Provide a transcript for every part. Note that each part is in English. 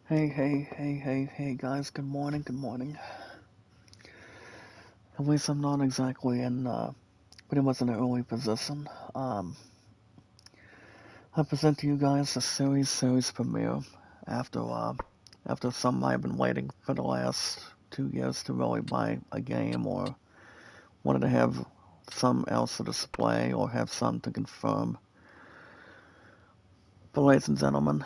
Hey guys, good morning, good morning. At least I'm not exactly in, pretty much in an early position. I present to you guys a series premiere after, after some I've been waiting for the last 2 years to really buy a game or wanted to have some else to display or have some to confirm. But ladies and gentlemen,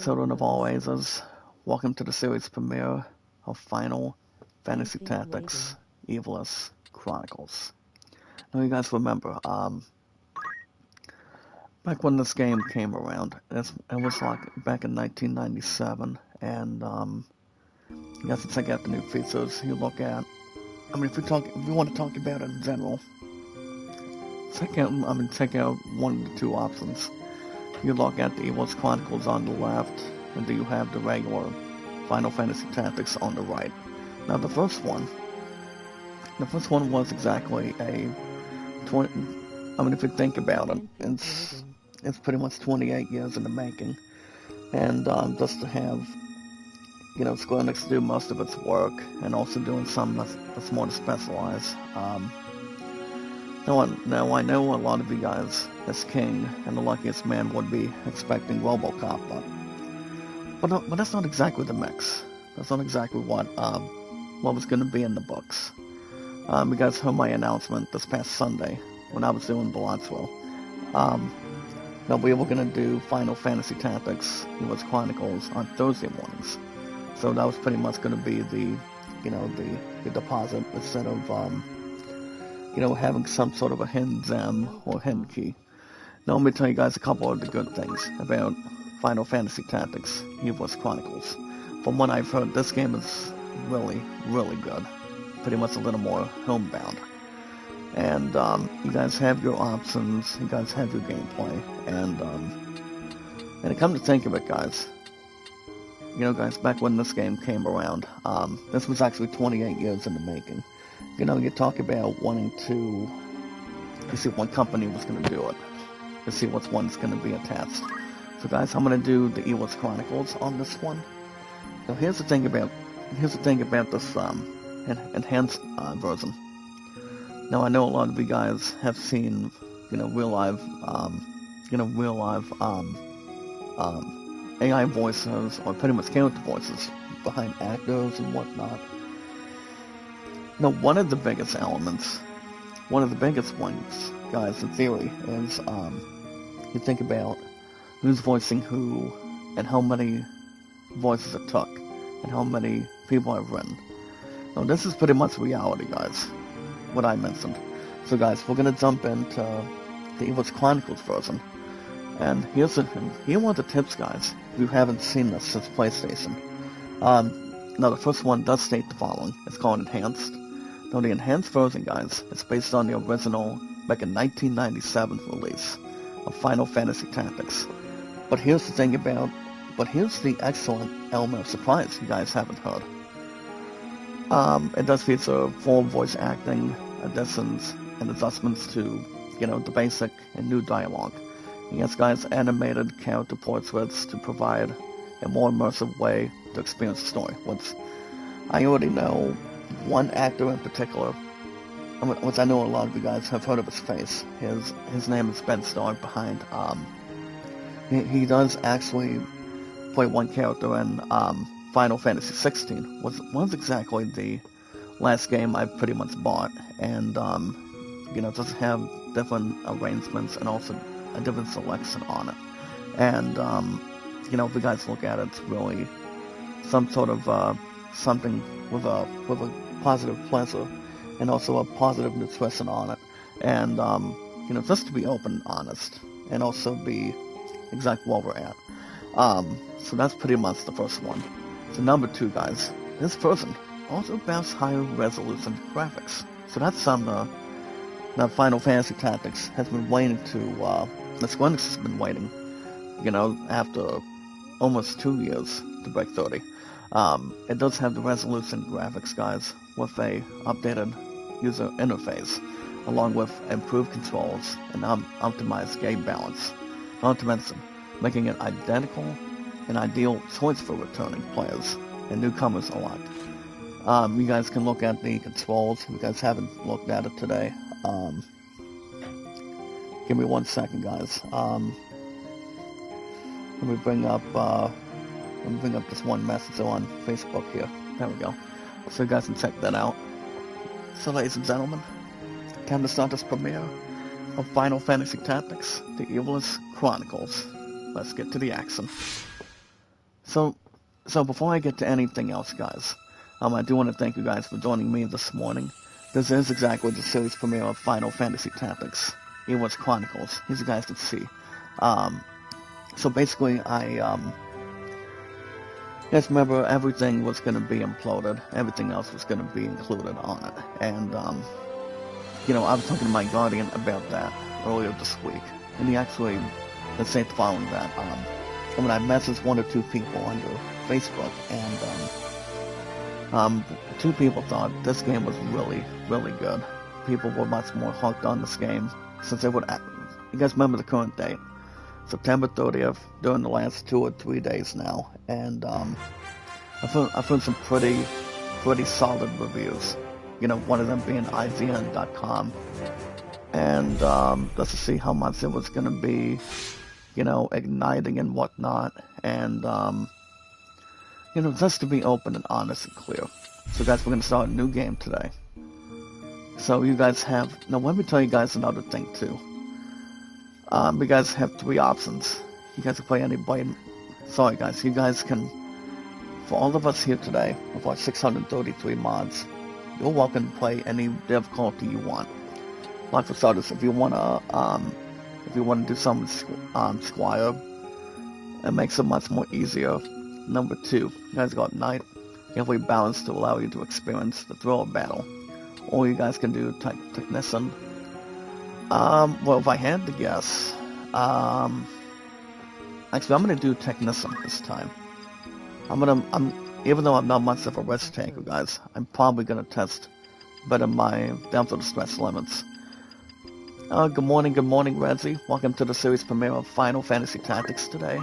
children of all ages, welcome to the series premiere of Final Fantasy Tactics Ivalice Chronicles. Now, you guys remember, back when this game came around, it was like back in 1997, and you guys can check out the new features. You look at, if we want to talk about it in general, check out one of the two options. You look at the Ivalice Chronicles on the left, and then you have the regular Final Fantasy Tactics on the right. Now, the first one was exactly a 20. If you think about it, it's pretty much 28 years in the making, and just to have Square Enix do most of its work, and also doing some that's more specialized. Now I know a lot of you guys, as King and the Luckiest Man, would be expecting RoboCop, but that's not exactly the mix. That's not exactly what was going to be in the books. You guys heard my announcement this past Sunday when I was doing Balancewell. That we were going to do Final Fantasy Tactics, Ivalice Chronicles, on Thursday mornings. So that was pretty much going to be the deposit instead of, having some sort of a hidden gem or hidden key. Now let me tell you guys a couple of the good things about Final Fantasy Tactics, Ivalice Chronicles. From what I've heard, this game is really, really good. Pretty much a little more homebound. And you guys have your options, you guys have your gameplay, and come to think of it, guys, back when this game came around, this was actually 28 years in the making. You talk about wanting to see what company was going to do it, to see which one's going to be attached. So, guys, I'm going to do the Ivalice Chronicles on this one. Now, here's the thing about this enhanced version. Now I know a lot of you guys have seen, real live, AI voices or pretty much character voices behind actors and whatnot. Now one of the biggest ones, guys, in theory, is you think about who's voicing who and how many voices it took and how many people have written. Now this is pretty much reality, guys. What I mentioned. So guys, we're gonna jump into the Ivalice Chronicles version. And here are the tips, guys, if you haven't seen this since PlayStation. Now the first one does state the following. It's called Enhanced. Now the Enhanced version, guys, is based on the original back in 1997 release of Final Fantasy Tactics. But here's the excellent element of surprise you guys haven't heard. It does feature full voice acting, additions, and adjustments to, the basic and new dialogue. And yes, guys, animated character portraits to provide a more immersive way to experience the story. Which I already know one actor in particular, which I know a lot of you guys have heard of his face. His name is Ben Starr behind. He does actually play one character in Final Fantasy 16 was exactly the last game I pretty much bought, and just have different arrangements and also a different selection on it. And if you guys look at it, it's really some sort of something with a positive pleasure and also a positive nutrition on it. And just to be open and honest, and also be exactly where we're at. So that's pretty much the first one. So number 2, guys, this version also boasts higher resolution graphics. So that's something that Final Fantasy Tactics has been waiting to, the Square Enix has been waiting, after almost 2 years to break 30. It does have the resolution graphics, guys, with a updated user interface, along with improved controls and optimized game balance. Not to mention, making it identical an ideal choice for returning players and newcomers alike. You guys can look at the controls. If you guys haven't looked at it today, give me 1 second, guys. Let me bring up this one message on Facebook here. There we go. So you guys can check that out. So, ladies and gentlemen, time to start this premiere of Final Fantasy Tactics: The Ivalice Chronicles. Let's get to the action. So before I get to anything else, guys, I do want to thank you guys for joining me this morning. This is exactly the series premiere of Final Fantasy Tactics: Ivalice Chronicles, as you guys can see. So basically, just remember, everything was going to be imploded. Everything else was going to be included on it. And, you know, I was talking to my guardian about that earlier this week. And he actually, let's say following that, I mean, I messaged 1 or 2 people under Facebook, and 2 people thought this game was really, really good. People were much more hooked on this game since they would, you guys remember the current date, September 30th, during the last 2 or 3 days now, and I've heard some pretty solid reviews. You know, one of them being IGN.com, and just to see how much it was going to be, you know, igniting and whatnot, and you know, just to be open and honest and clear. So guys, we're going to start a new game today. So you guys have, now let me tell you guys another thing too. You guys have 3 options. You guys can play any blade. Sorry guys, you guys can, for all of us here today, with our 633 mods, you're welcome to play any difficulty you want. Like for starters, if you wanna do something Squire, it makes it much more easier. Number 2, you guys got Knight, carefully balanced to allow you to experience the thrill of battle. Or you guys can do Technician. Well, if I had to guess, actually, I'm gonna do Technician this time. Even though I'm not much of a risk taker, guys, I'm probably gonna test better my depth of stress limits. Good morning, Redzi. Welcome to the series premiere of Final Fantasy Tactics today.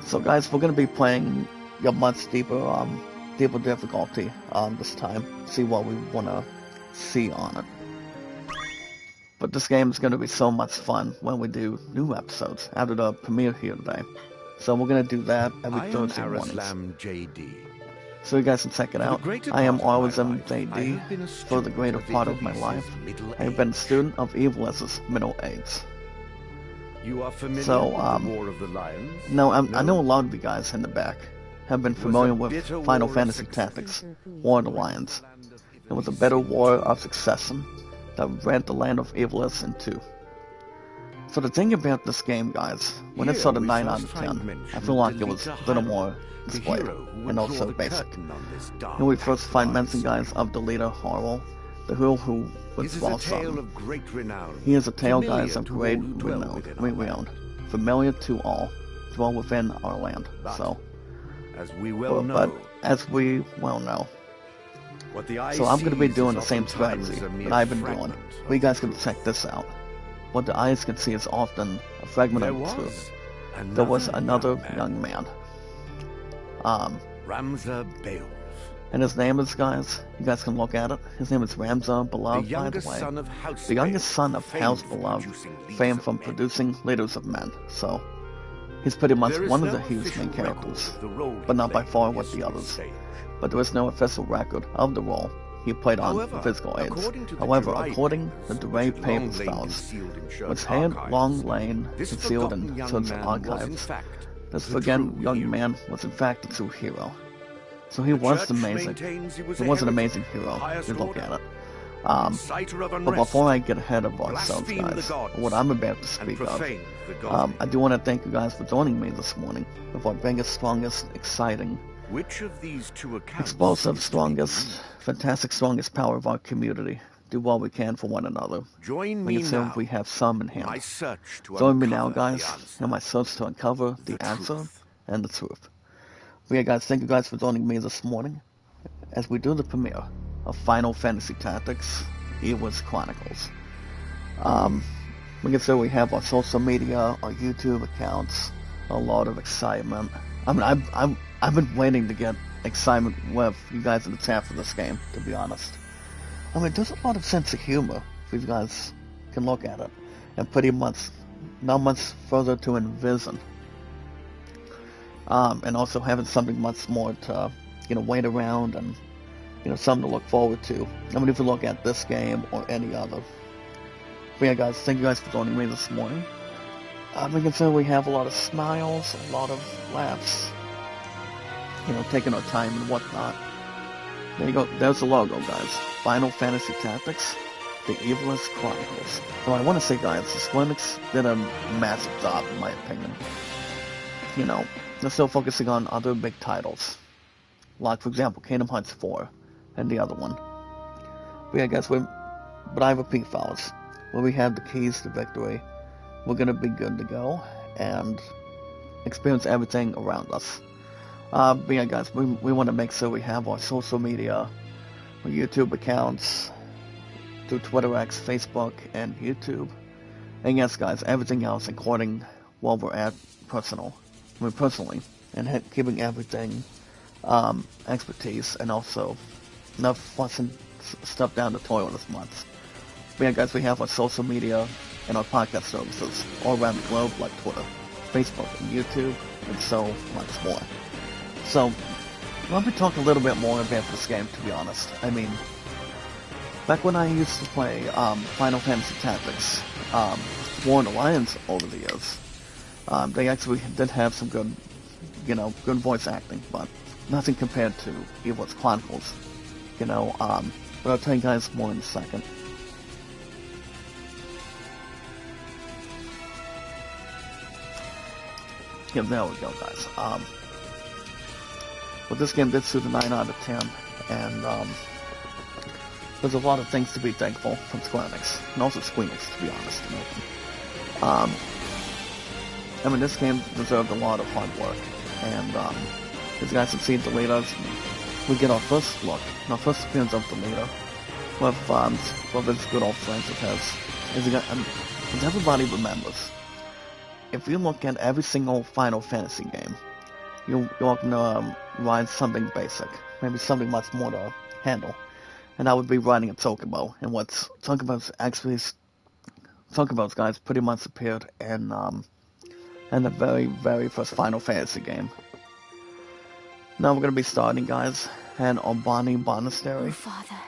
So, guys, we're gonna be playing a much deeper difficulty this time. See what we wanna see on it. But this game is going to be so much fun when we do new episodes after the premiere here today. So we're going to do that every Thursday mornings. So you guys can check it out. I am always JD. For the greater part of my life, I have been a student of Ivalice's middle age. So, no, I know a lot of you guys in the back have been familiar with Final Fantasy Tactics: War of the Lions. It was a bitter war of succession that rent the land of Ivalice in 2. So the thing about this game, guys, when it's sort of 9 out of 10, I feel like it was a little more displayed and also basic. Here we first find mention, guys, of the leader Harwell, the hero who was Walsum. He is a tale, guys, of great renown, familiar to all, dwell within our land. So, but as we well know. So I'm going to be doing the same strategy that I've been doing. But you guys can check this out. What the eyes can see is often a fragment of the truth. There was another young man. And his name is, guys, you guys can look at it. His name is Ramza Beloved, by the way. The youngest son of House Beloved, famed from producing leaders of men. So, he's pretty much one of the huge main characters, but not by far with the others. But there is no official record of the role he played on physical aids. However, according to the Ray Paper Files, which had long lain concealed in Church archives, this forgotten young man was in fact a true hero. So he was amazing. He was an amazing hero. You look at it. But before I get ahead of ourselves, guys, what I'm about to speak of, I do want to thank you guys for joining me this morning with our biggest, strongest, exciting, explosive, strongest, fantastic, strongest power of our community. Do what we can for one another. Join me now. We have some in hand. Join me now, guys, in my search to uncover the answer and the truth. But yeah, guys, thank you guys for joining me this morning as we do the premiere of Final Fantasy Tactics: Ivalice Chronicles. We can say we have our social media, our YouTube accounts, a lot of excitement. I mean, I've been waiting to get excitement with you guys in the chat for this game, to be honest. I mean, there's a lot of sense of humor if you guys can look at it, and pretty much not much further to envision. And also having something much more to, wait around and, something to look forward to. I mean, if you look at this game or any other. But yeah, guys, thank you guys for joining me this morning. We can say we have a lot of smiles, a lot of laughs, taking our time and whatnot. There you go. There's the logo, guys. Final Fantasy Tactics, the Ivalice Chronicles. So I want to say, guys, the Square Enix did a massive job, in my opinion. They're still focusing on other big titles. Like, for example, Kingdom Hearts 4 and the other one. But yeah, guys, but I repeat, fellas, when we have the keys to victory, we're going to be good to go and experience everything around us. But yeah, guys, we want to make sure we have our social media, our YouTube accounts, through Twitter, X, Facebook, and YouTube. And yes, guys, everything else, including while we're at personally, and keeping everything expertise, and also not flushing stuff down the toilet as much. But yeah, guys, we have our social media and our podcast services all around the globe, like Twitter, Facebook, and YouTube, and so much more. So, let me talk a little bit more about this game, to be honest. I mean, back when I used to play Final Fantasy Tactics, War and Alliance over the years, they actually did have some good, good voice acting, but nothing compared to Ivalice Chronicles, but I'll tell you guys more in a second. Yeah, there we go, guys. But this game did suit a 9 out of 10, and there's a lot of things to be thankful from Square Enix, and also Square Enix, to be honest. I mean, this game deserved a lot of hard work, and these guys succeed the leaders. We get our first look, our first appearance of the leader, with his good old friends of his. As everybody remembers, if you look at every single Final Fantasy game, you're going to ride something basic, maybe something much more to handle, and that would be riding a Chocobo. And what's Chocobos guys pretty much appeared in the very, very first Final Fantasy game. Now we're going to be starting, guys, an Albani Monastery. Oh, Father,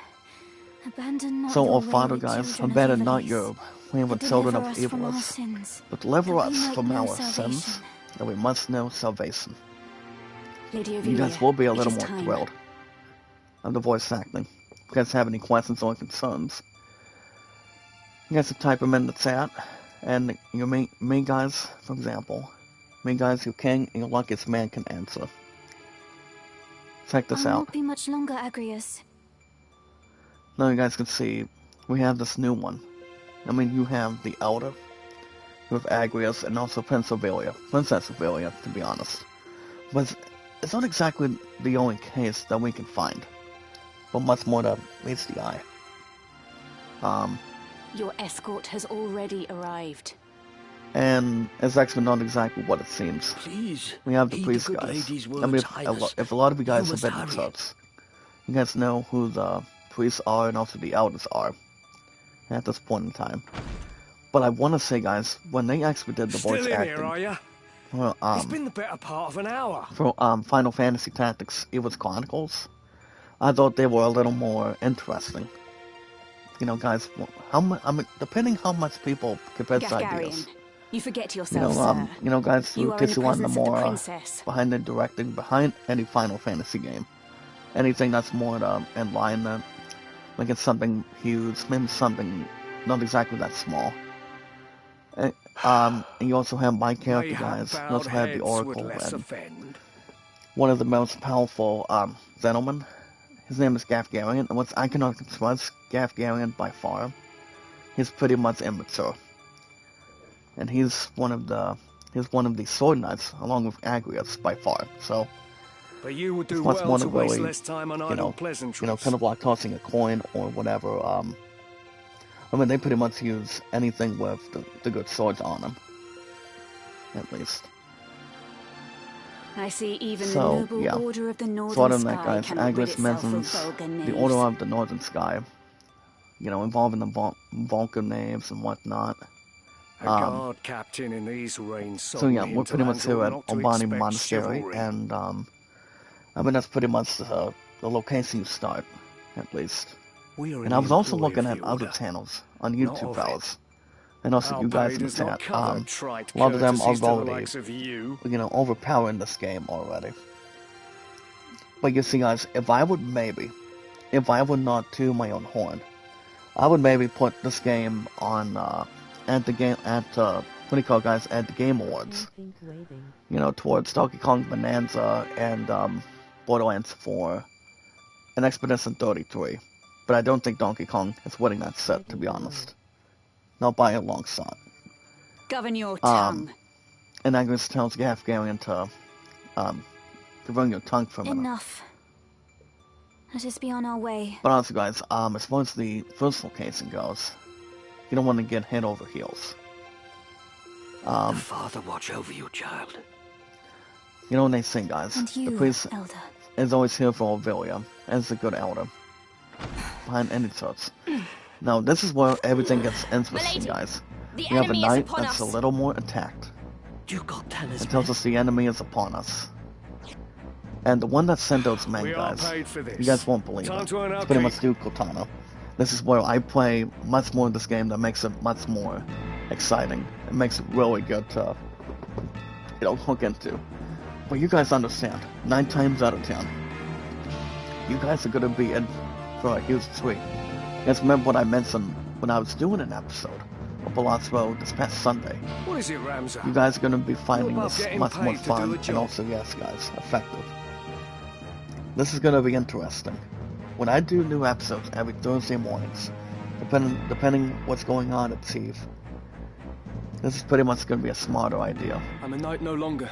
abandon not So, your Father, wayward guys, children abandon of not Ivalice, your wayward but children of deliver us from our Ivalice, sins, but deliver that we us might from know our sins, salvation. that we must know salvation. Lady You Ivalice, guys will be a it little is more time. thrilled of the voice acting. If you guys have any questions or concerns, you guys can type them in the chat. And me guys, for example, your king and your luckiest man can answer. Check this I'll out. not be much longer, Agrius. Now you guys can see, we have this new one. I mean, you have the Elder, with Agrius, and also Princess Ivalice, to be honest. But it's not exactly the only case that we can find, but much more that meets the eye. Your escort has already arrived. And it's actually not exactly what it seems. Please, we have the heed priest good guys. lady's I mean, words, Highness. if a lot of you guys You have been must in hurry. church, you guys know who the priests are and also the elders are at this point in time. But I want to say, guys, when they actually did the voice Still in acting, here, are ya? well, It's been the better part of an hour. for Final Fantasy Tactics Ivalice Chronicles, I thought they were a little more interesting. Guys, I mean, depending how much people compare ideas. Gafgarian, you forget yourself, sir. Guys, You who are in kiss the you on the presence of the more princess. behind the directing, behind any Final Fantasy game. Anything that's more in line that, like it's something huge, maybe something not exactly that small. And you also have my character, guys. You also have the Oracle, and one of the most powerful gentlemen. His name is Gafgarian, and I cannot express Gafgarian by far. He's pretty much immature, and he's one of the sword knights along with Agrius by far. So, But you would do much well more to to waste really, less time on idle pleasantries. kind of like tossing a coin or whatever. I mean, they pretty much use anything with the good swords on them, at least. I see even So, the noble yeah. order of the So other Northern than that, Sky guys, cannot rid Ivalice itself of mentions vulgar the knaves. Order of the Northern Sky, you know, involving the Vulcan knaves and whatnot. A guard captain in these reigns So yeah, we're pretty much here at Albani Monastery, chivalry. and I mean that's pretty much the location you start, at least. And I was also looking at other channels on YouTube, fellas, and also you guys in the chat. A lot of them are already, you know, overpowering this game already. But you see, guys, if I would not toot my own horn, I would maybe put this game on at the Game Awards. You know, towards Donkey Kong Bonanza and Borderlands 4 and Expedition 33. But I don't think Donkey Kong is winning that set, to be honest. Not by a long shot. Govern your tongue. And I'm going to tell Gafgarian to run your tongue for a minute. Enough. Let us be on our way. But also, guys, as far as the first location goes, you don't want to get head over heels. The Father watch over you, child. You know what they say, guys. And you, the priest Elder, is always here for Aurelia, as a good elder. Behind any threats. Now, this is where everything gets interesting, guys. We have a knight that's a little more attacked. You got talisman. It tells us the enemy is upon us. And the one that sent those men, guys, you guys won't believe it. It's pretty much Duke Cortana. This is where I play much more of this game that makes it much more exciting. It makes it really good to, you know, hook into. But you guys understand, 9 times out of 10, you guys are gonna be in for a huge treat. You guys remember what I mentioned when I was doing an episode of Ivalice Road this past Sunday? What is it, Ramza? You guys are gonna be finding this much more fun and also, yes, guys, effective. This is gonna be interesting. When I do new episodes every Thursday mornings, depending what's going on at Chief, this is pretty much gonna be a smarter idea. I'm a knight no longer.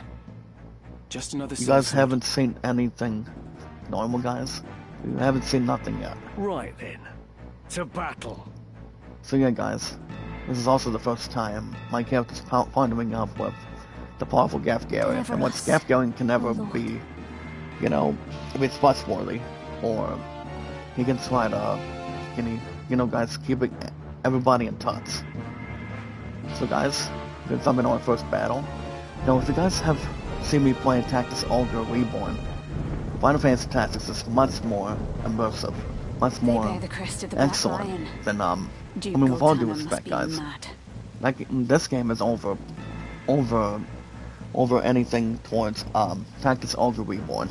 Just another. You guys haven't seen anything normal, guys. You haven't seen nothing yet. Right then, to battle. So yeah, guys, this is also the first time my character's partnering up with the powerful Gafgarian, and what Gafgarian can never be, you know, if it's trustworthy, or he can try to, you know, guys, keep everybody in touch. So guys, we're jumping on our first battle. Now, if you guys have seen me play Tactics Ogre Reborn, Final Fantasy Tactics is much more immersive, much more excellent than, I mean, with all due respect, guys, like, this game is over anything towards, Tactics Ogre Reborn.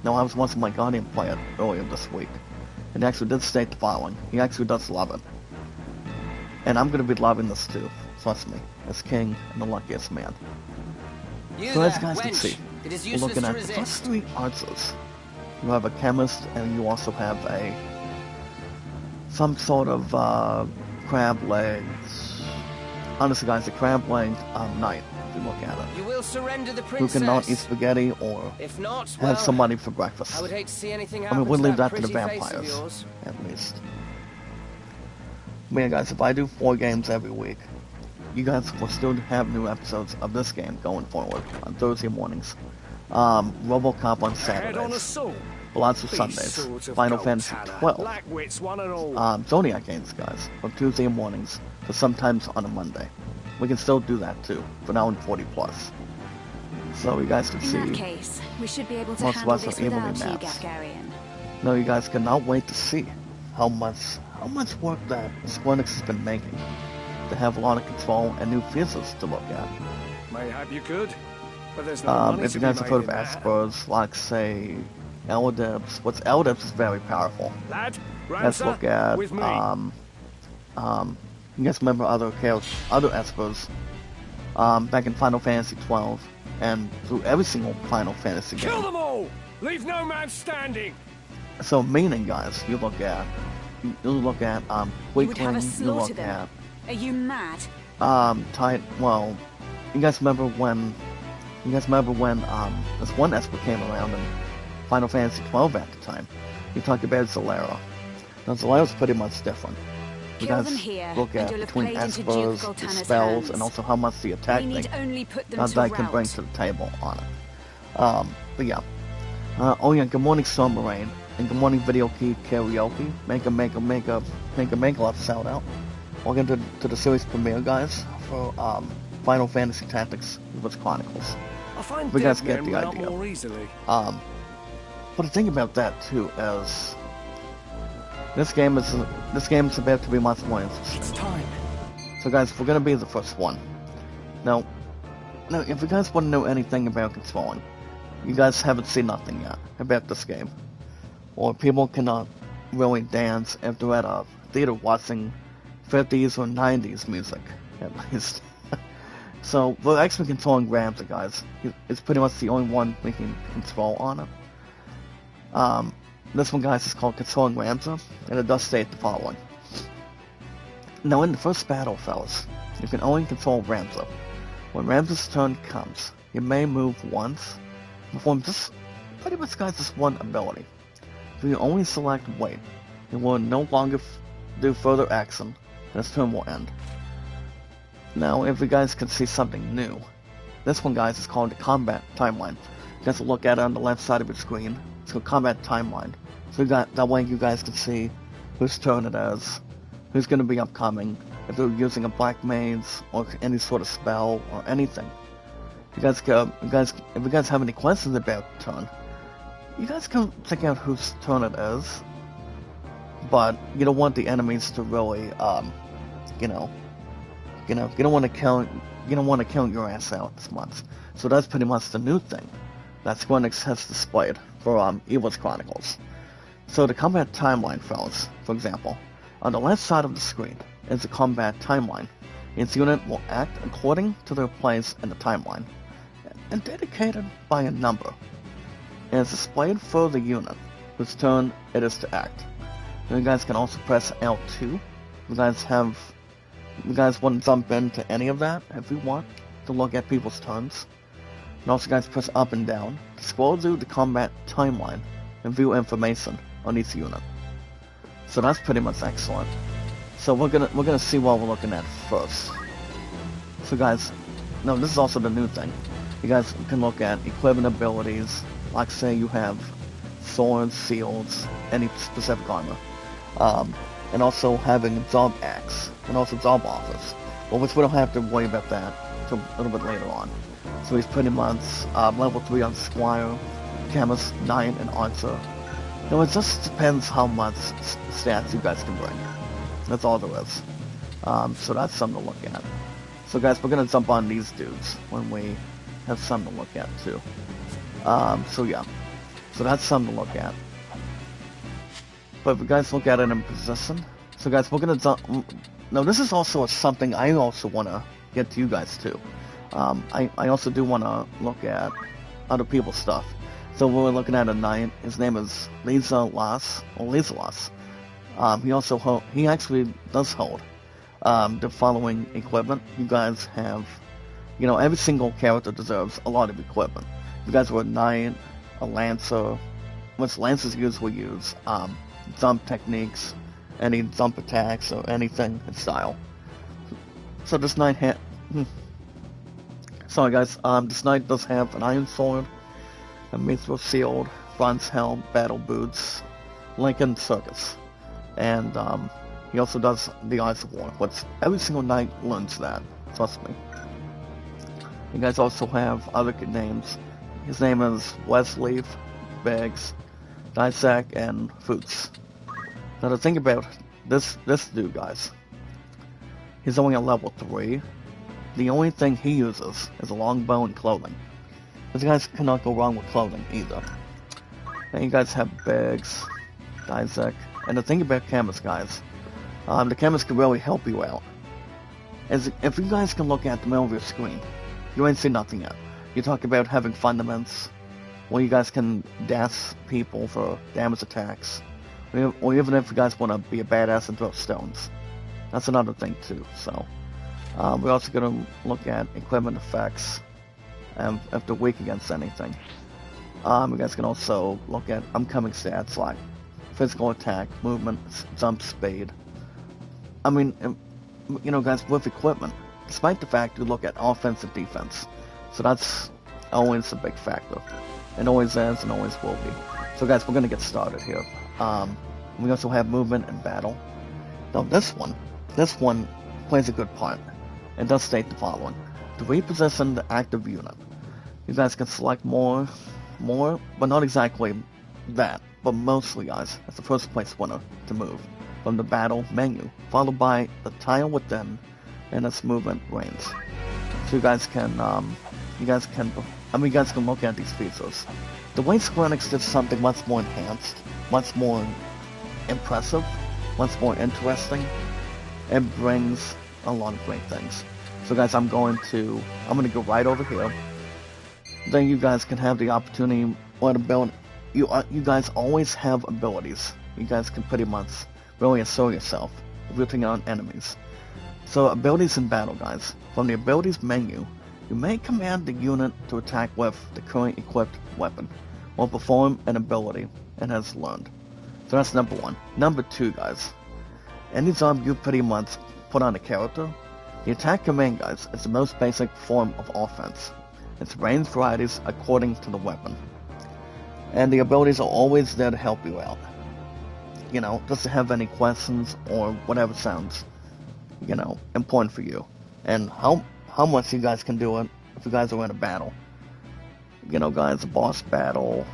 Now, I was watching my Guardian play it earlier this week, and he actually did state the following. He actually does love it. And I'm gonna be loving this too, trust me, as king and the luckiest man. So as you guys can see, we're looking at the first 3 archers. You have a chemist, and you also have some sort of crab legs. Honestly, guys, a crab legged knight. If you look at it, you will surrender the who cannot eat spaghetti or if not, have somebody for breakfast. I would hate to see anything I happen mean, we'll leave to that to the vampires, at least. But yeah, guys, if I do 4 games every week, you guys will still have new episodes of this game going forward on Thursday mornings. RoboCop on Saturdays. Lots of Sundays. Final Fantasy 12. Zodiac games, guys, on Tuesday mornings, but sometimes on a Monday. We can still do that too, but now in 40+. So you guys can see. In that case, we should be able to most of handle us this are able without to you, maps. Gafgarian. No, you guys cannot wait to see how much work that Square Enix has been making to have a lot of control and new features to look at. Mayhap you could, but there's no money if you guys have heard of Espers, like say Eldips, what's Eldips is very powerful. Lad, let's look at you guys remember other Espers back in Final Fantasy 12 and through every single Final Fantasy game. Kill them all! Leave no man standing! So meaning, guys, you look at Weakling, you look at Are you mad? Well, you guys remember when this one Esper came around in Final Fantasy 12 at the time? You talked about Zalera. Now Zalera's pretty much different. You guys look at between Espers, the spells, and also how much the attack thing that can bring to the table on it. But yeah. Oh yeah, good morning Submarine, and good morning Video Key Karaoke. Make a lot of shout out. Welcome to the series premiere, guys, for Final Fantasy Tactics Ivalice Chronicles. I find We guys dead get men the run out idea. more easily. But the thing about that too is this game is about to be much more interesting. It's time. So guys, we're gonna be the first one. Now, if you guys want to know anything about controlling, you guys haven't seen nothing yet about this game. Or people cannot really dance if they're at a theater watching 50s or 90s music, at least. So, we're actually controlling Ramsey, guys. It's pretty much the only one we can control on it. This one, guys, is called Controlling Ramsey, and it does state the following. Now, in the first battle, fellas, you can only control Ramsey. When Ramsey's turn comes, you may move once, perform just pretty much, guys, just one ability. If you only select wait, it will no longer do further action, and its turn will end. Now, if you guys can see something new, this one, guys, is called the Combat Timeline. You guys will look at it on the left side of your screen. It's called Combat Timeline. So that way you guys can see whose turn it is, who's going to be upcoming, if they're using a Black Maze, or any sort of spell, or anything. If you guys have any questions about the turn, you guys can check out whose turn it is, but you don't want the enemies to really, you don't want to count your ass out this month. So that's pretty much the new thing that Square Enix has displayed for Ivalice Chronicles. So the combat timeline, fellas, for example, on the left side of the screen is the combat timeline. Its unit will act according to their place in the timeline, and dedicated by a number, and it's displayed for the unit whose turn it is to act. And you guys can also press L2. You guys want to jump into any of that if you want to look at people's turns. And also, guys, press up and down to scroll through the combat timeline and view information on each unit. So that's pretty much excellent. So we're gonna see what we're looking at first. So guys, no, this is also the new thing. You guys can look at equipment abilities, like say you have swords, shields, any specific armor, and also having job axe and also job offers. Well, which we don't have to worry about that until a little bit later on. So he's pretty much level 3 on Squire, Chemist, Knight, and Archer. No, it just depends how much stats you guys can bring. That's all there is. So that's something to look at. So guys, we're gonna jump on these dudes when we have something to look at too. So yeah. So that's something to look at. But if you guys look at it in position, so guys, we're gonna jump. Now this is also something I also wanna get to you guys too. I also do wanna look at other people's stuff. So we're looking at a knight. His name is Ivalice. He actually does hold the following equipment. You guys have, every single character deserves a lot of equipment. You guys were a knight, a lancer, which lancers usually use jump techniques, any jump attacks or anything in style. So this knight sorry guys, this knight does have an iron sword, a mithril shield, bronze helm, battle boots, Lincoln circus, and he also does the Eyes of War, which every single knight learns that, trust me. You guys also have other good names. His name is Wesley, Biggs, Dysek, and Foots. Now to think about this dude, guys, he's only at level 3. The only thing he uses is a longbow and clothing. These guys cannot go wrong with clothing either. And you guys have Biggs, Dysek, and the thing about chemists, guys, the chemist can really help you out. As if you guys can look at the middle of your screen, you ain't seen nothing yet. You talk about having fundaments, where you guys can dash people for damage attacks, or even if you guys want to be a badass and throw stones. That's another thing too. So we're also going to look at equipment effects, and if they're weak against anything. You guys can also look at upcoming stats like physical attack, movement, jump speed. I mean, guys, with equipment, despite the fact you look at offense and defense, so that's always a big factor. It always is and always will be. So guys, we're gonna get started here. We also have movement and battle. Now this one plays a good part. It does state the following. To reposition the active unit, you guys can select more, but not exactly that, but mostly guys, as the first place winner to move from the battle menu, followed by the tile within and its movement range. So you guys can look at these features. The way Square Enix did something much more enhanced, much more impressive, much more interesting. It brings a lot of great things. So guys, I'm gonna go right over here. Then you guys can have the opportunity or the ability. You guys always have abilities. You guys can pretty much really assert yourself, rooting on enemies. So abilities in battle, guys. From the abilities menu, you may command the unit to attack with the current equipped weapon, or perform an ability it has learned. So that's number 1. Number 2, guys. Anytime you pretty much put on a character, the attack command, guys, is the most basic form of offense. Its range varieties according to the weapon. And the abilities are always there to help you out. You know, just to have any questions or whatever sounds, you know, important for you. And how much you guys can do it if you guys are in a battle. You know, guys, a boss battle,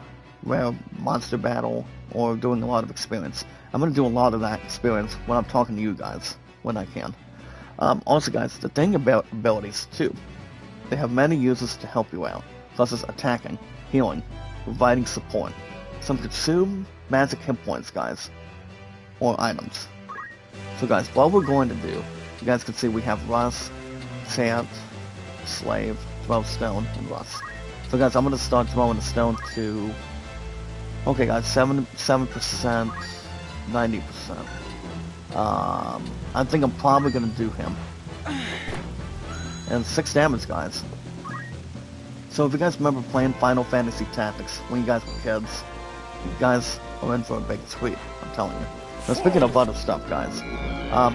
rare monster battle, or doing a lot of experience. I'm going to do a lot of that experience when I'm talking to you guys, when I can. Also, guys, the thing about abilities, too, they have many uses to help you out, such as attacking, healing, providing support. Some consume magic hit points, guys, or items. So, guys, what we're going to do, you guys can see we have Rust, Chant, Slave, Throw Stone, and Rust. So, guys, I'm going to start throwing the stone to... Okay, guys, 7%, 90%. I think I'm probably gonna do him. And 6 damage, guys. So if you guys remember playing Final Fantasy Tactics when you guys were kids, you guys are in for a big treat, I'm telling you. Now speaking of other stuff, guys,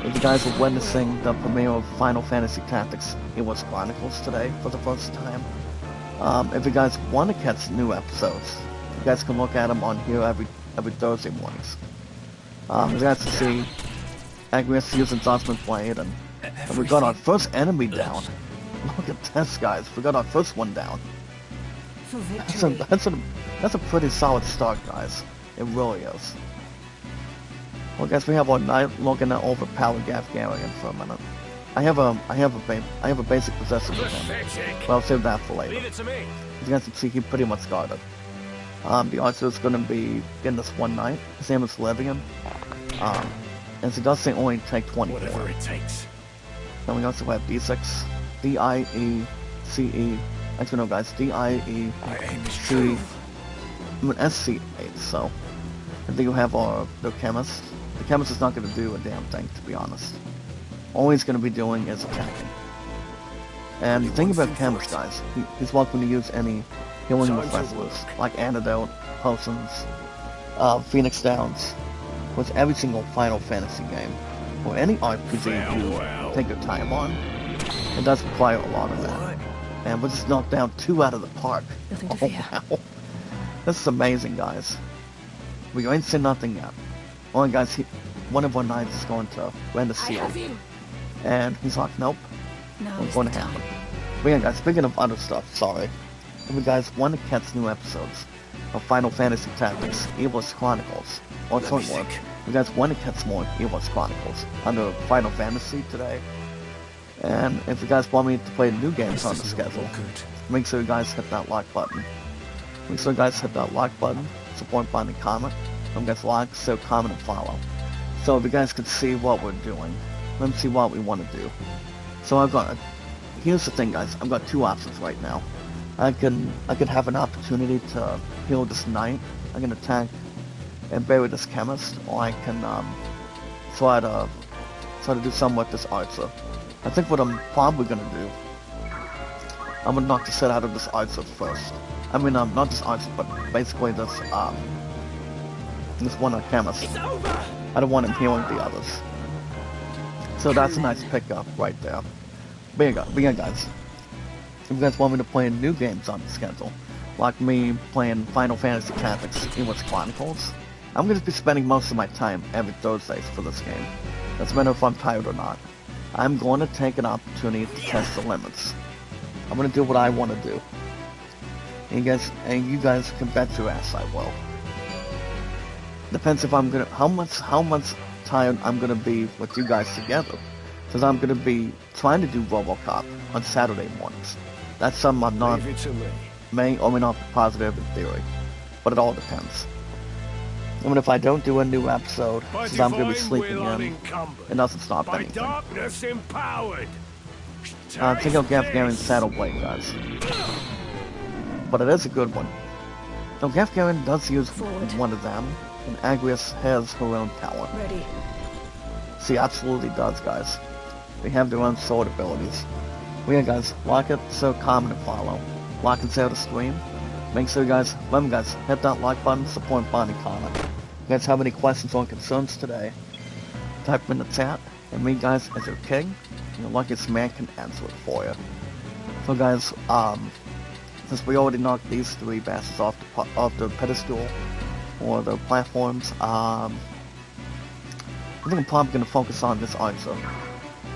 if you guys are witnessing the premiere of Final Fantasy Tactics Ivalice Chronicles today for the first time, if you guys want to catch new episodes, you guys can look at them on here every Thursday mornings. You guys can see Agnes using Zossman played, and we got our first enemy down. Look at this, guys. We got our first one down. For victory. That's a pretty solid start, guys. It really is. Well, guys, we have our knight looking at overpowered Gafgarian for a minute. I have a basic possessor with him, but I'll save that for later. Leave it to me. As you guys can see, he pretty much guarded. The archer is going to be getting this one knight. His name is Levian. And he does say only take 24. Whatever it takes. Then we also have D6, D-I-E-C-E. Actually, no, guys, D-I-E-C, SC8. So, and then you have the chemist. The chemist is not going to do a damn thing, to be honest. All he's going to be doing is attacking. And the thing about chemist, guys, he's welcome to use any healing refreshments, like antidote, potions, Phoenix Downs, with every single Final Fantasy game, or any RPG you take your time on. It does require a lot of that. And we just knocked down 2 out of the park. Nothing to fear. Wow. This is amazing, guys. We ain't seen nothing yet. Only guys, one of our knights is going to rend the seal. And he's like, nope, not going to happen. But yeah, guys, speaking of other stuff, sorry. If you guys want to catch new episodes of Final Fantasy Tactics Ivalice Chronicles, or sorry, if you guys want to catch more Ivalice Chronicles under Final Fantasy today, and if you guys want me to play new games on the schedule, make sure you guys hit that like button. Make sure you guys hit that like button, support button, and comment. Don't forget to like, share, comment, and follow. So if you guys can see what we're doing, let me see what we want to do. So here's the thing, guys. I've got 2 options right now. I can have an opportunity to heal this knight. I can attack and bury this chemist, or I can try to do something with this archer. I think what I'm probably gonna do, I'm gonna knock the shit out of this archer first. I mean, not this archer, but basically this one chemist. I don't want him healing the others. So that's a nice pickup right there. But yeah, guys. If you guys want me to play new games on the schedule, like me playing Final Fantasy Tactics Ivalice Chronicles, I'm going to be spending most of my time every Thursdays for this game. Doesn't matter if I'm tired or not. I'm going to take an opportunity to test the limits. I'm going to do what I want to do. And you guys can bet your ass I will. Depends if I'm gonna how much tired I'm gonna be with you guys together. Because I'm gonna be trying to do RoboCop on Saturday mornings. That's something I'm not Leave it to me. may or may not be positive in theory. But it all depends. I mean, if I don't do a new episode, By since I'm gonna be divine sleeping will in, unencumbered. it doesn't stop By anything. darkness empowered. Take out Gafgarian's Saddle Blade, guys. But it is a good one. Now, Gafgarian does use Forward. one of them, and Agrias has her own power. Ready. She absolutely does, guys. They have their own sword abilities. Well, yeah, guys, like it, so comment and follow. Like and share the stream. Make sure you guys, remember guys, hit that like button, support button, and comment. If you guys have any questions or concerns today, type them in the chat, and me, guys, as your king, your luckiest man can answer it for you. So, guys, since we already knocked these three bastards off the pedestal, or the platforms, I think I'm probably going to focus on this archer.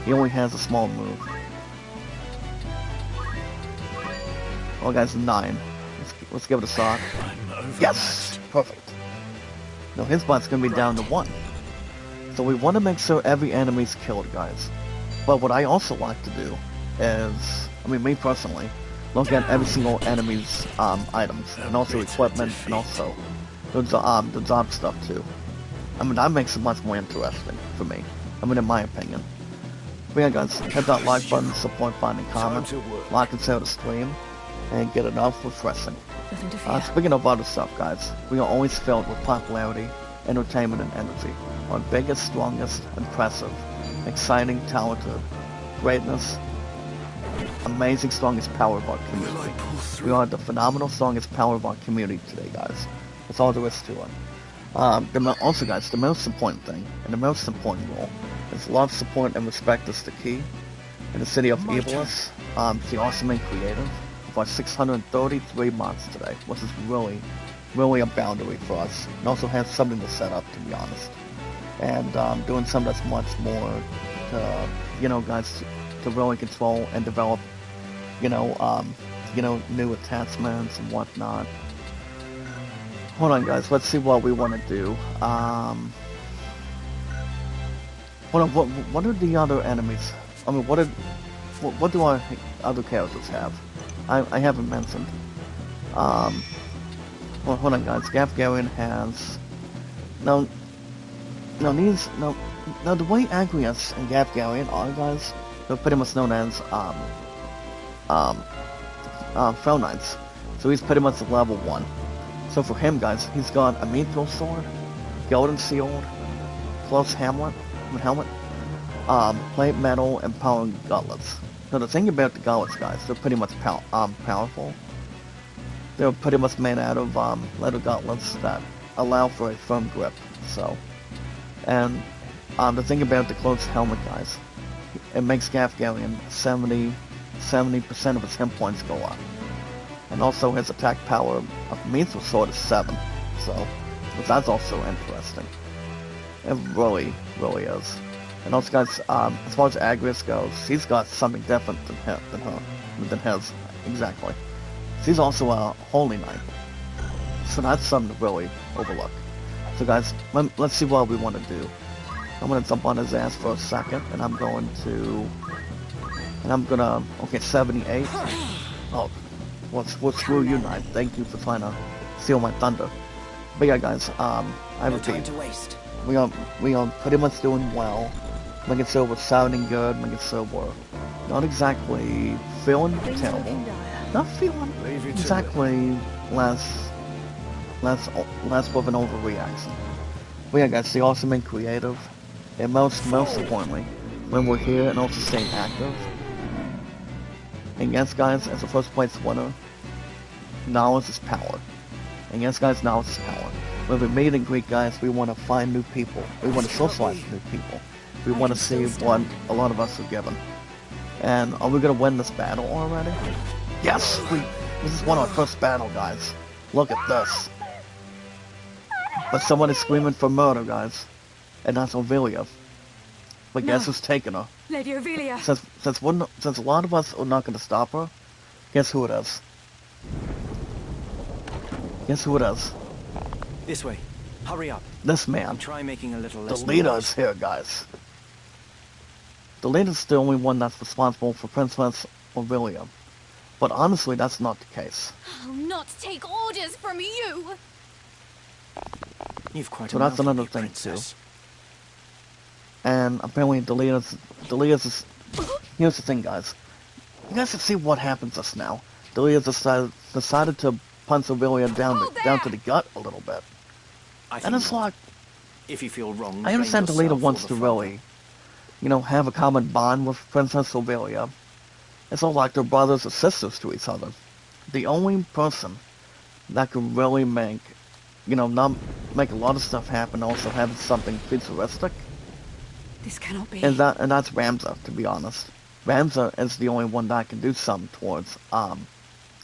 He only has a small move. Well, guys, 9. Let's give it a shot. Yes! Perfect. Now his butt's going to be down to 1. So we want to make sure every enemy's killed, guys. But what I also like to do is, I mean, me personally, look at every single enemy's items, and also equipment, and also the job stuff too. I mean, that makes it much more interesting for me. I mean, in my opinion. But yeah, guys, hit that like button, support button, and comment, like and share the stream, and get enough refreshing. Nothing to fear. Speaking of other stuff, guys, we are always filled with popularity, entertainment, and energy. Our biggest, strongest, impressive, exciting, talented, greatness, amazing, strongest power of our community. We are the phenomenal, strongest power of our community today, guys. That's all there is to it. Also, guys, the most important thing, and the most important rule, is love, support, and respect is the key. In the city of Ivalice, the awesome and creative, with our 633 mods today, which is really a boundary for us. And also has something to set up, to be honest. And doing something that's much more to, guys, to really control and develop, new attachments and whatnot. Hold on, guys. Let's see what we want to do. Hold on. What are the other enemies? I mean, what do our other characters have? I haven't mentioned. Well, hold on, guys. Gafgarian has no. The way Agrias and Gafgarian are, guys, they're pretty much known as Fell Knights. So he's pretty much level 1. So for him, guys, he's got a Mithril Sword, Golden Shield, Close Helmet, Plate Metal, and Power Gauntlets. Now the thing about the gauntlets, guys, they're pretty much powerful. They're pretty much made out of leather gauntlets that allow for a firm grip. So, and the thing about the Close Helmet, guys, it makes Gafgarian 70% of his hit points go up. And also his attack power of Mithril Sword is 7, so that's also interesting. It really is. And also, guys, as far as Agrias goes, he's got something different than his, exactly. He's also a Holy Knight, so that's something to really overlook. So, guys, let's see what we want to do. I'm gonna jump on his ass for a second, and I'm gonna, okay, 78. Oh. Well, screw you, Knight. Thank you for trying to steal my thunder. But yeah, guys, I repeat, we are pretty much doing well. Making sure we're sounding good, making sure we're not exactly feeling terrible. Not feeling exactly less of an overreaction. But yeah, guys, the awesome and creative, and most importantly, when we're here and also staying active. And yes, guys, as a first place winner, knowledge is power. And yes, guys, knowledge is power. When we meet and greet, guys, we want to find new people. We want to socialize with new people. We want to see what a lot of us are given. And are we going to win this battle already? Yes, we just won our first battle, guys. Look at this. But someone is screaming for murder, guys. And that's Ovilia. But guess who's taking her? Lady Ovilia. Since a lot of us are not going to stop her, guess who it is? Guess who it is? This way. Hurry up. This man. Try making a little less The leader noise. is here, guys. The leader's the only one that's responsible for Princess Ovilia. But honestly, that's not the case. I'll not take orders from you. You've quite So a that's mouth on another you, thing, Princess. And apparently the leader's is... Here's the thing, guys. You guys can see what happens just now. The leader decided to punch Ovilia down to the gut a little bit. And it's like... If you feel wrong, I understand the blame leader yourself or wants the to father. really, have a common bond with Princess Ovilia. It's not like they're brothers or sisters to each other. The only person that could really make, not make a lot of stuff happen, also have something futuristic, This cannot be. and that's Ramza, to be honest. Ramza is the only one that can do something towards,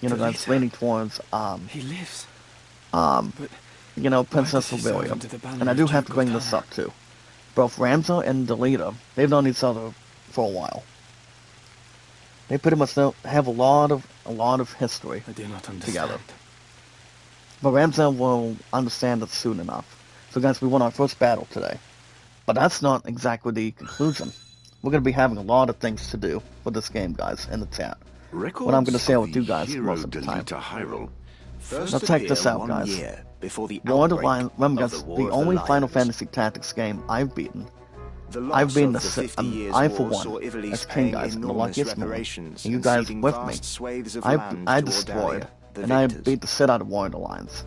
that's leaning towards, He lives. Princess Why does he serve Ovilia. under the banner And I of do have to Duke bring of this Banner? up too. Both Ramza and Delita, they've known each other for a while. They pretty much have a lot of history I do not understand. together. But Ramza will understand it soon enough. So guys, we won our first battle today. But that's not exactly the conclusion. We're going to be having a lot of things to do for this game, guys, in the chat. What I'm going to share with you guys most of the time. First Now check this appear out, 1 guys. year before the War of the outbreak Lions, remember of guys, War the of only Final Lions. Fantasy Tactics game I've beaten. The I've loss been of the 50 years I for war one, saw Ivalice as king, paying guys, and the enormous luckiest man. reparations And you and guys ceding with vast me. swathes of I land to destroyed, Ordalia, the and I victors. beat the shit out of War of the Lions.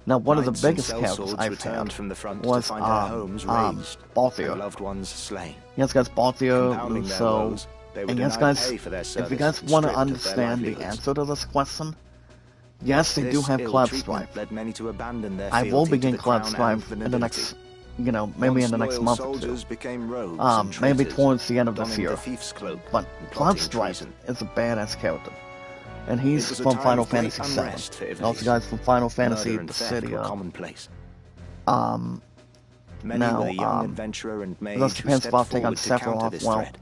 Now, one of the Knights and biggest characters sellswords I've returned had from the front was to find their homes razed and Balthier. loved ones slain. Yes, guys, Balthier, Compounding their Luso, woes, they were and yes, denied guys, pay for their if service you guys and want to stripped of their understand the livelihoods. answer to this question, yes, they do This have ill Club treatment Strife. led many to abandon their I will fealty to begin the Club crown and Strife the in the nobility. next, maybe in the next Once month loyal or two. soldiers became rogues and Maybe traitors, towards the end of this donning year. the thief's cloak But and Club plotting Strife treason. is a badass character. And It he's was a from time Final of great Fantasy unrest for VII. Ivalice. And also guys from Final Fantasy Murder and theft were Dissidia. commonplace. Many Now, were the young adventurer and mage Thus who depends stepped if I'll take on forward to counter Sephiroth. this Well, threat.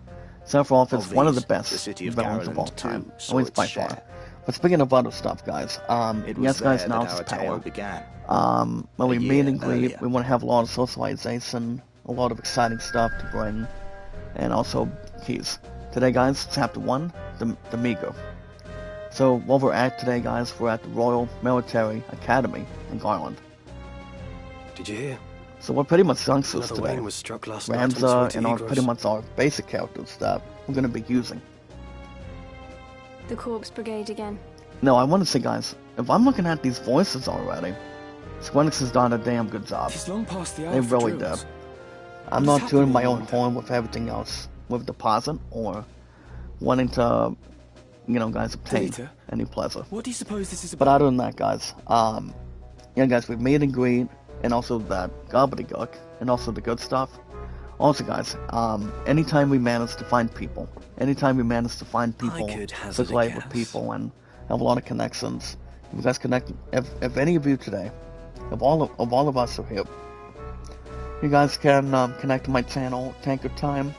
Sephiroth is Of one of the these, best the city of villains of all Garland, time. too, At saw least its by share. far. But speaking of other stuff, guys, It was yes, guys, there now that it's our tale power. began. When we A meet year and greet, earlier. we want to have a lot of socialization, a lot of exciting stuff to bring, and also keys. Today, guys, Chapter 1, the Meager. So, what we're at today, guys, we're at the Royal Military Academy in Garland. Did you hear? So we're pretty much youngsters Another today. Wayne was struck last night on its way Ramza to and our, Igros. pretty much our basic characters that we're going to be using. The Corpse Brigade again. No, I want to say, guys, if I'm looking at these voices already, Squenix has done a damn good job. It's long past the hour They for really drills. did. I'm What's not tuning my happening, own I wonder? horn with everything else, with deposit, or wanting to, guys, obtain Delita? any pleasure. What do you suppose this is But about? other than that, guys, guys, we've made and greet, and also that gobbledygook, and also the good stuff. Also, guys, anytime we manage to find people, could hazard a circulate with guess. people, and have a lot of connections, if you guys connect, if any of you today, if all of us are here, you guys can connect to my channel, take your time.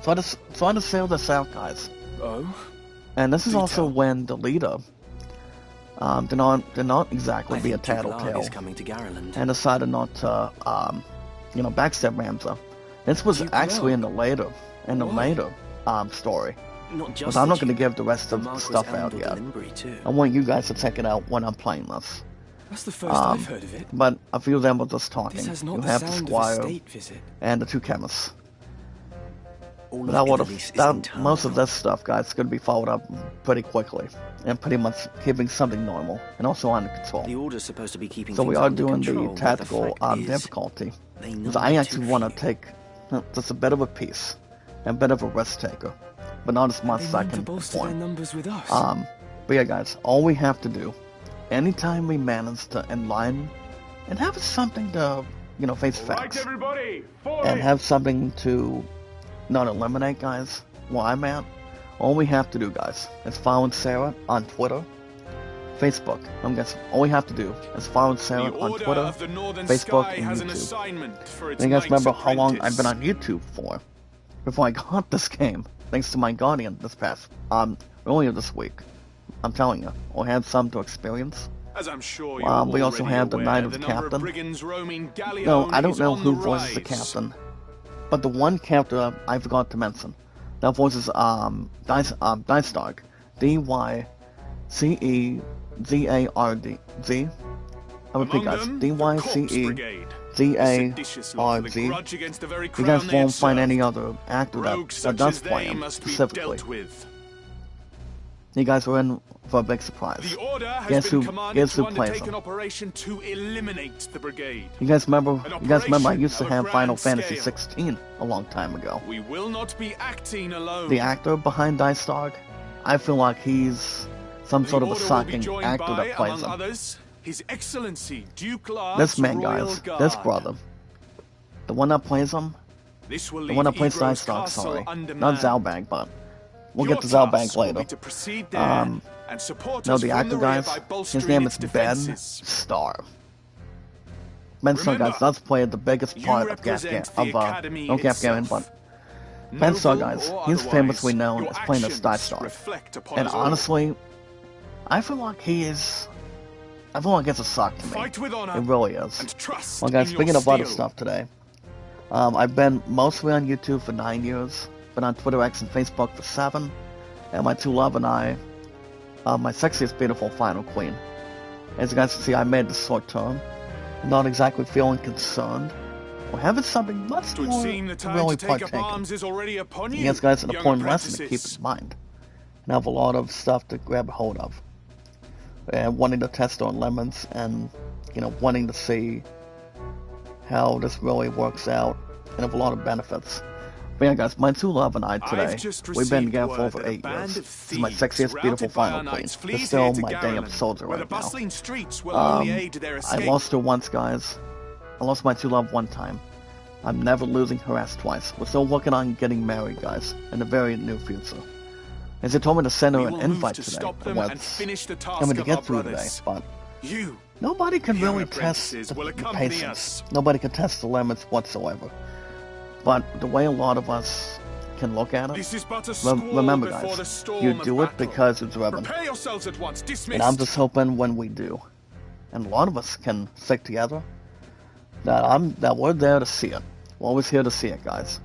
So I just sail this out, guys. Oh? And this is Do also tell. when the leader did not exactly I be a think Duke Larg tattletale is coming to Garland. and decided not to backstab Ramza. This was Duke actually in Larg? the Why? later story. Not just But I'm the not going to Duke, give the rest the of the Marquis stuff out Elmdor yet. Delimbri too. I want you guys to check it out when I'm playing this. That's the first I've heard of it. But a few of them were just talking. This has not You the have the sound of a squire state visit. and the two chemists. All But of Ivalice is internal. most of this stuff, guys, is going to be followed up pretty quickly, and pretty much keeping something normal, and also under control. The order's supposed to be keeping So we things are under doing control, the but tactical fact is, difficulty. they know Because I too actually want to few. take just a bit of a piece, and a bit of a risk taker, but not as much They as I want to can bolster their afford. numbers with us. But yeah, guys, all we have to do, anytime we manage to enlighten and have something to, face Right, facts, everybody, forward. and have something to not eliminate, guys, where I'm at, All we have to do, guys, is follow Sarah on Twitter, Facebook. All we have to do is follow Sarah on Twitter, Facebook, and YouTube. And you guys remember how long I've been on YouTube for before I got this game, thanks to my guardian this past, earlier this week. I'm telling you, we had some to experience. As I'm sure We also have the Knight of the Captain. No, I don't know who voices the Captain, but the one character I forgot to mention, that voices Dystark, D-Y-C-E-Z-A-R-D-Z. I repeat, guys, D-Y-C-E-Z-A-R-D. You guys won't find any other actor that does play him specifically. You guys are in for a big surprise. Guess who plays him? You guys remember I used to have Final Fantasy 16 a long time ago. We will not be acting alone. The actor behind Dystark, I feel like he's some sort of a sucking actor that plays him. His Excellency Duke Lars This man, guys, this brother, the one that plays him, the one that plays Dystark, sorry, not Zalbag, but we'll get to Zalbag later. No, the actor, guys, his name is Ben Starr. Ben Starr, guys, does play the biggest part of Gafgaman, but Ben Starr, guys, he's famously known as playing as Dystark. And honestly, I feel like it's a suck to me. It really is. Well, guys, speaking of other stuff today, I've been mostly on YouTube for 9 years, been on Twitter, X, and Facebook for 7, and my two love and I, my sexiest, beautiful final queen. As you guys can see, I made this short term. I'm not exactly feeling concerned, or having something much more to really partake in. Yes, guys, an important lesson to keep in mind. And I have a lot of stuff to grab hold of. And wanting to test on lemons, and wanting to see how this really works out, and have a lot of benefits. But yeah, guys, my two love and I today, we've been together for over 8 years. This is my sexiest, beautiful final queen. It's still my damn soldier right now. I lost her once, guys. I lost my two love one time. I'm never losing her ass twice. We're still working on getting married, guys, in the very near future. As they told me to send her an invite today, coming to get through today, but nobody can really test the patience. Nobody can test the limits whatsoever. But the way a lot of us can look at it, remember, guys, you do it because it's relevant. And I'm just hoping when we do, and a lot of us can stick together, that we're there to see it. We're always here to see it, guys.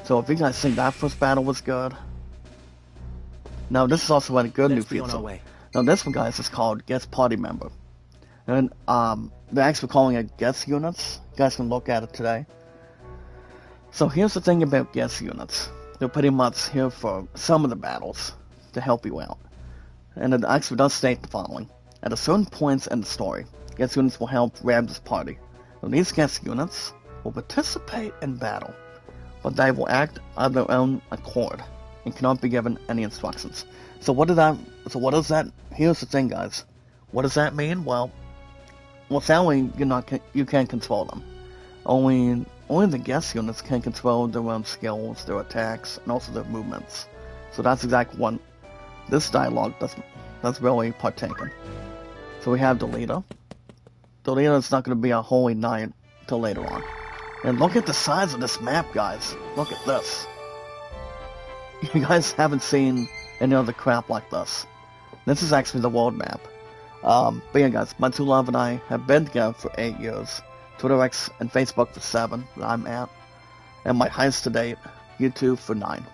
So if you guys think that first battle was good, now this is also a good new feature. Now this one, guys, is called Guest Party Member. And they're actually calling it Guest Units. You guys can look at it today. So here's the thing about guest units. They're pretty much here for some of the battles to help you out. And it actually does state the following. At a certain point in the story, guest units will help Ram's party. Now, these guest units will participate in battle, but they will act of their own accord and cannot be given any instructions. So what does that? Here's the thing, guys. What does that mean? Well, sadly, you can't control them. Only the guest units can control their own skills, their attacks, and also their movements. So that's exactly what this dialogue that's really partaken. So we have the leader. The leader is not going to be a holy knight till later on. And look at the size of this map, guys. Look at this. You guys haven't seen any other crap like this. This is actually the world map. But yeah, guys, my two love and I have been together for 8 years. Twitter, X, and Facebook for 7 that I'm at. And my highest to date, YouTube for 9.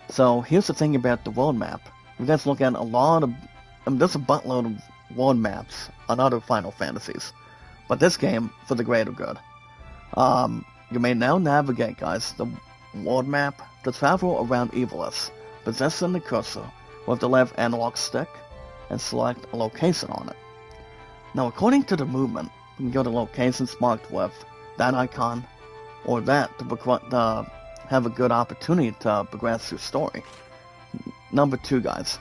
So here's the thing about the world map. You guys look at a lot of... there's a buttload of world maps on other Final Fantasies. But this game, for the greater good. You may now navigate, guys, the world map to travel around Ivalice, possessing the cursor with the left analog stick, and select a location on it. Now, according to the movement, you can go to locations marked with that icon, or that to have a good opportunity to progress your story. Number 2, guys.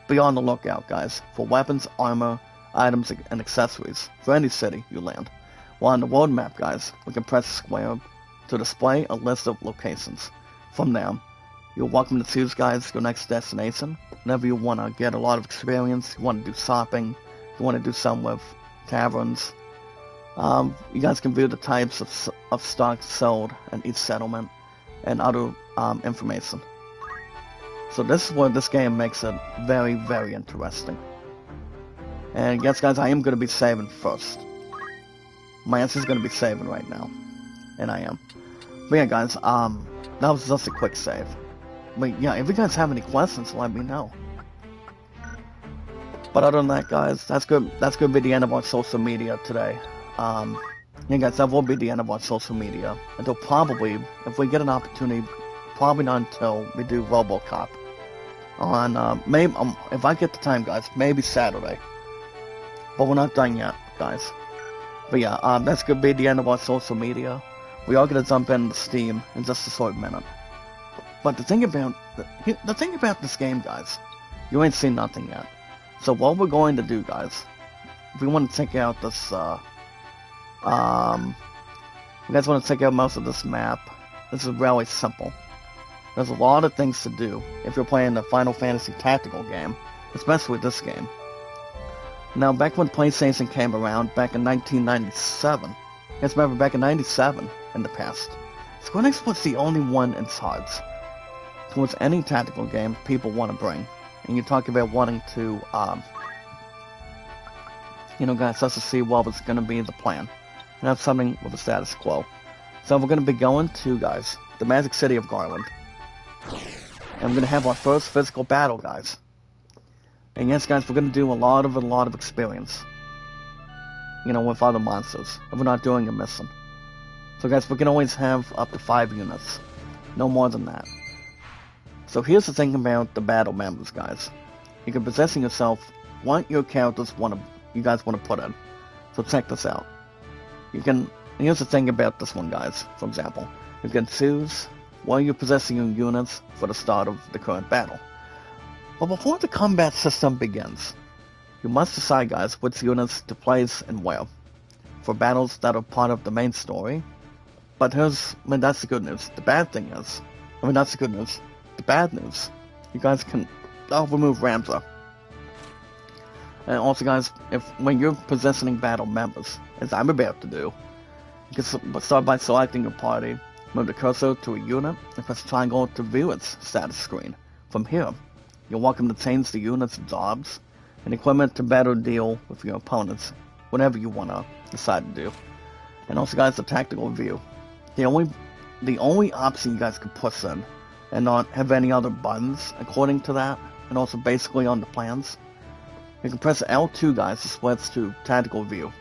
Be on the lookout, guys, for weapons, armor, items, and accessories for any city you land. While on the world map, guys, we can press square to display a list of locations. From there, you're welcome to choose, guys, your next destination. Whenever you want to get a lot of experience, you want to do shopping, you want to do some with taverns. You guys can view the types of stock sold in each settlement and other information. So this is where this game makes it very, very interesting. And yes, guys, I am going to be saving first. My answer is going to be saving right now. And I am. But yeah, guys, that was just a quick save. But yeah, if you guys have any questions, let me know. But other than that, guys, that's good. That's going to be the end of our social media today. Yeah, guys, that will be the end of our social media. Until probably, if we get an opportunity, probably not until we do RoboCop. On, maybe, if I get the time, guys, maybe Saturday. But we're not done yet, guys. But yeah, that's going to be the end of our social media. We are going to jump into Steam in just a short minute. But the thing about this game, guys, you ain't seen nothing yet. So what we're going to do, guys, if we want to check out this, you guys want to check out most of this map, this is really simple. There's a lot of things to do if you're playing the Final Fantasy tactical game, especially with this game. Now, back when PlayStation came around, back in 1997, yes, remember, back in 97, in the past, Square Enix was the only one in charge towards any tactical game people want to bring. And you talk about wanting to, you know, guys, just to see what was going to be the plan. And have something with the status quo. So we're going to be going to, guys, the Magic City of Garland. And we're going to have our first physical battle, guys. And yes, guys, we're going to do a lot of experience. You know, with other monsters. If we're not doing a mission. So, guys, we can always have up to 5 units. No more than that. So here's the thing about the battle members, guys. You can position yourself what your characters you guys want to put in. So check this out. Here's the thing about this one, guys, for example. You can choose where you're possessing your units for the start of the current battle. But before the combat system begins, you must decide, guys, which units to place and where. For battles that are part of the main story. But that's the good news. The bad thing is, that's the good news. The bad news, you guys can remove Ramza. And also, guys, when you're possessing battle members, as I'm about to do, you can start by selecting your party, move the cursor to a unit, and press triangle to view its status screen. From here, you're welcome to change the unit's jobs and equipment to better deal with your opponents, whatever you want to decide to do. And also, guys, the tactical view. The only option you guys can push in and not have any other buttons according to that, and also basically on the plans. You can press L2, guys, to switch to tactical view,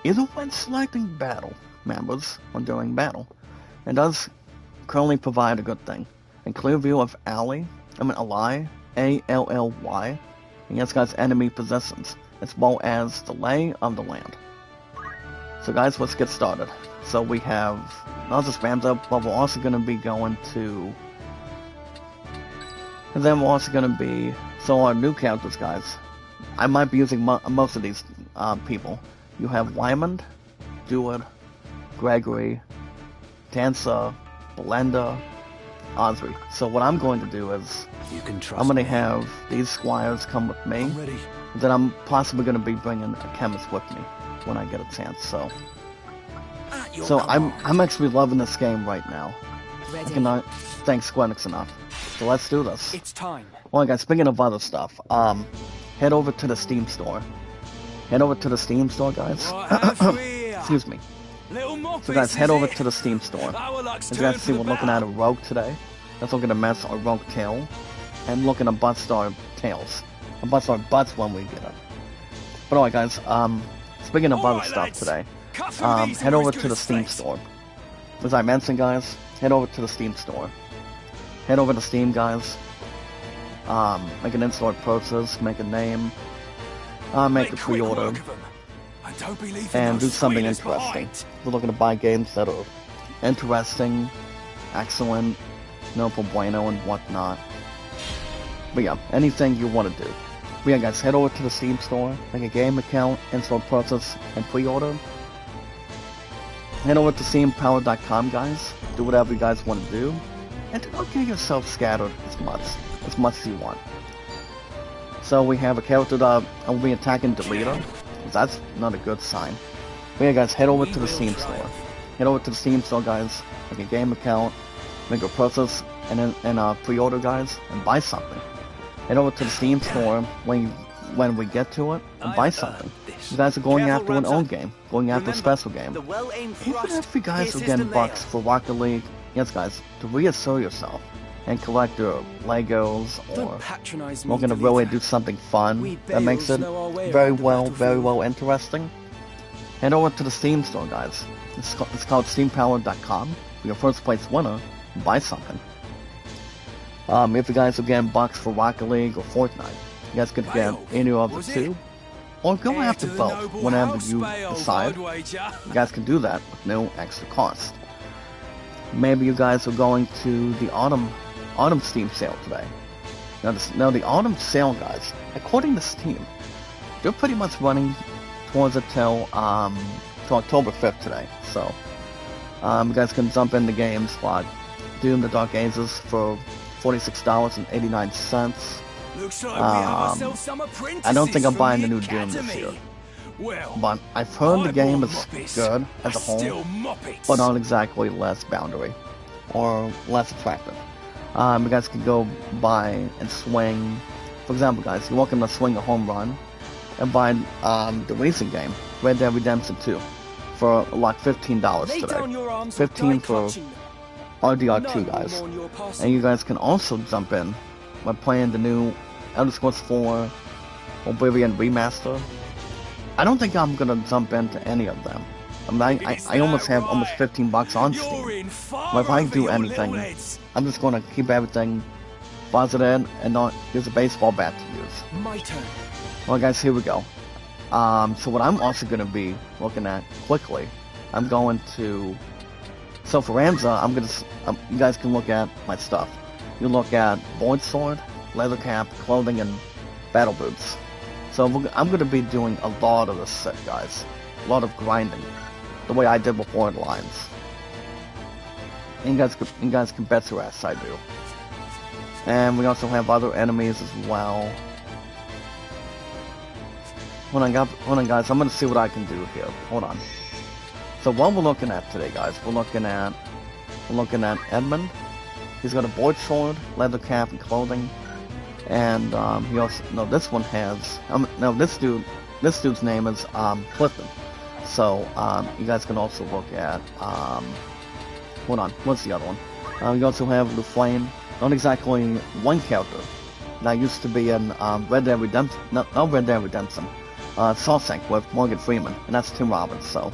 either when selecting battle members or during battle. It does currently provide a good thing. A clear view of Ally, A-L-L-Y, and yes, guys, enemy possessions, as well as the lay of the land. So, guys, let's get started. So we have not just Ramza, but we're also going to be going to. And then we're also going to be, so our new characters, guys, I might be using most of these people. You have Wyman, Duard, Gregory, Tansa, Belinda, Osri. So what I'm going to do is, I'm going to have these squires come with me. Then I'm possibly going to be bringing a chemist with me when I get a chance. So I'm actually loving this game right now. I cannot thank Square Enix enough. So let's do this. It's time. Well, guys, speaking of other stuff, head over to the Steam store. Head over to the Steam store, guys. Excuse me. So, guys, head over to the Steam store. As you guys see, we're looking at a Rogue today. Let's look at a mess or Rogue Tail. And looking at butts our tails. And butts our butts when we get it. But alright, guys, speaking of other stuff today, head over to the Steam store. As I mentioned, guys, head over to the Steam store. Head over to Steam, guys. Make an in-store purchase, make a name, make a pre-order, and do something interesting. We're looking to buy games that are interesting, excellent, no bueno, and whatnot. But yeah, anything you want to do. But yeah, guys, head over to the Steam store, make a game account, in-store purchase, and pre-order. Head over to steampower.com, guys. Do whatever you guys want to do. and do not get yourself scattered as much as you want. So we have a character that will be attacking the leader. That's not a good sign. But yeah, guys, head over to the Steam store. Head over to the Steam store, guys. Make a game account, make a purchase, and then pre-order, guys, and buy something. Head over to the Steam store when we get to it and buy something. You guys are going after an old game, going after a special game. Even if you guys are getting bucks for Rocket League, yes, guys, to reassert yourself and collect your Legos, or we're gonna really do something fun that makes it very well interesting. Head over to the Steam store, guys. It's called SteamPower.com. For your first place winner, buy something. If you guys are getting bucks for Rocket League or Fortnite, you guys could get any of the two, or go after both whenever you decide. You guys can do that with no extra cost. Maybe you guys are going to the autumn Steam sale today. Now the autumn sale, guys, according to Steam, they're pretty much running towards it till October 5th today. So you guys can jump into games like Doom: The Dark Ages for $46.89. Looks like we have ourselves some I don't think I'm apprentices buying the from new the Doom this academy. year. Well, But I've heard the game is Muppets good as a are whole, still Muppets. but not exactly less boundary or less attractive. You guys can go buy and swing. For example, guys, you're welcome to swing a home run and buy the racing game, Red Dead Redemption 2, for like $15 Lay down today. your arms 15 and die for clutching them. RDR2, None guys. will mourn your passing. And you guys can also jump in by playing the new Elder Scrolls 4 Oblivion Remaster. I don't think I'm gonna jump into any of them. I mean, I almost have almost $15 on You're Steam. in far But if I over do your anything, little heads. I'm just gonna keep everything positive and not use a baseball bat to use. My turn. Well, guys, here we go. So what I'm also gonna be looking at quickly, I'm going to. So for Ramza, I'm gonna. You guys can look at my stuff. You look at board sword, leather cap, clothing, and battle boots. So I'm gonna be doing a lot of this set, guys. A lot of grinding, the way I did before in Lines. And you guys can bet your ass I do. And we also have other enemies as well. Hold on, guys. I'm gonna see what I can do here. Hold on. So what we're looking at today, guys, we're looking at Edmund. He's got a board sword, leather cap, and clothing. And he also this one has this dude's name is Clifton. So you guys can also look at hold on, what's the other one? You also have the Flame. Not exactly one character that used to be in Red Dead Redemption. Not Red Dead Redemption. Sawsink with Morgan Freeman, and that's Tim Robbins. So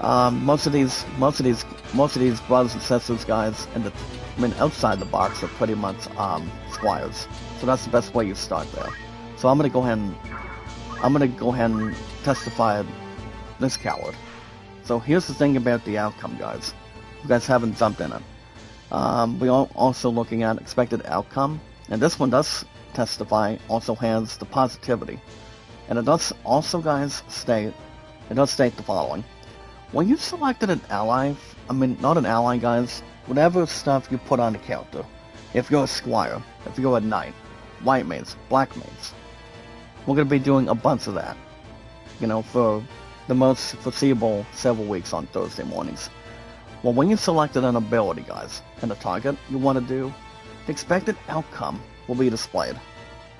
most of these brothers and sisters, guys, outside the box are pretty much squires. So that's the best way you start there. So I'm gonna go ahead and testify this coward. So here's the thing about the outcome, guys. You guys haven't jumped in it. We are also looking at expected outcome, and this one does testify, also has the positivity. And it does also, guys, state the following. When you selected an ally, not an ally, guys, whatever stuff you put on the character, if you're a squire, if you're a knight, white maids, black maids, we're going to be doing a bunch of that, for the most foreseeable several weeks on Thursday mornings. Well, when you selected an ability, guys, and a target you want to do, the expected outcome will be displayed.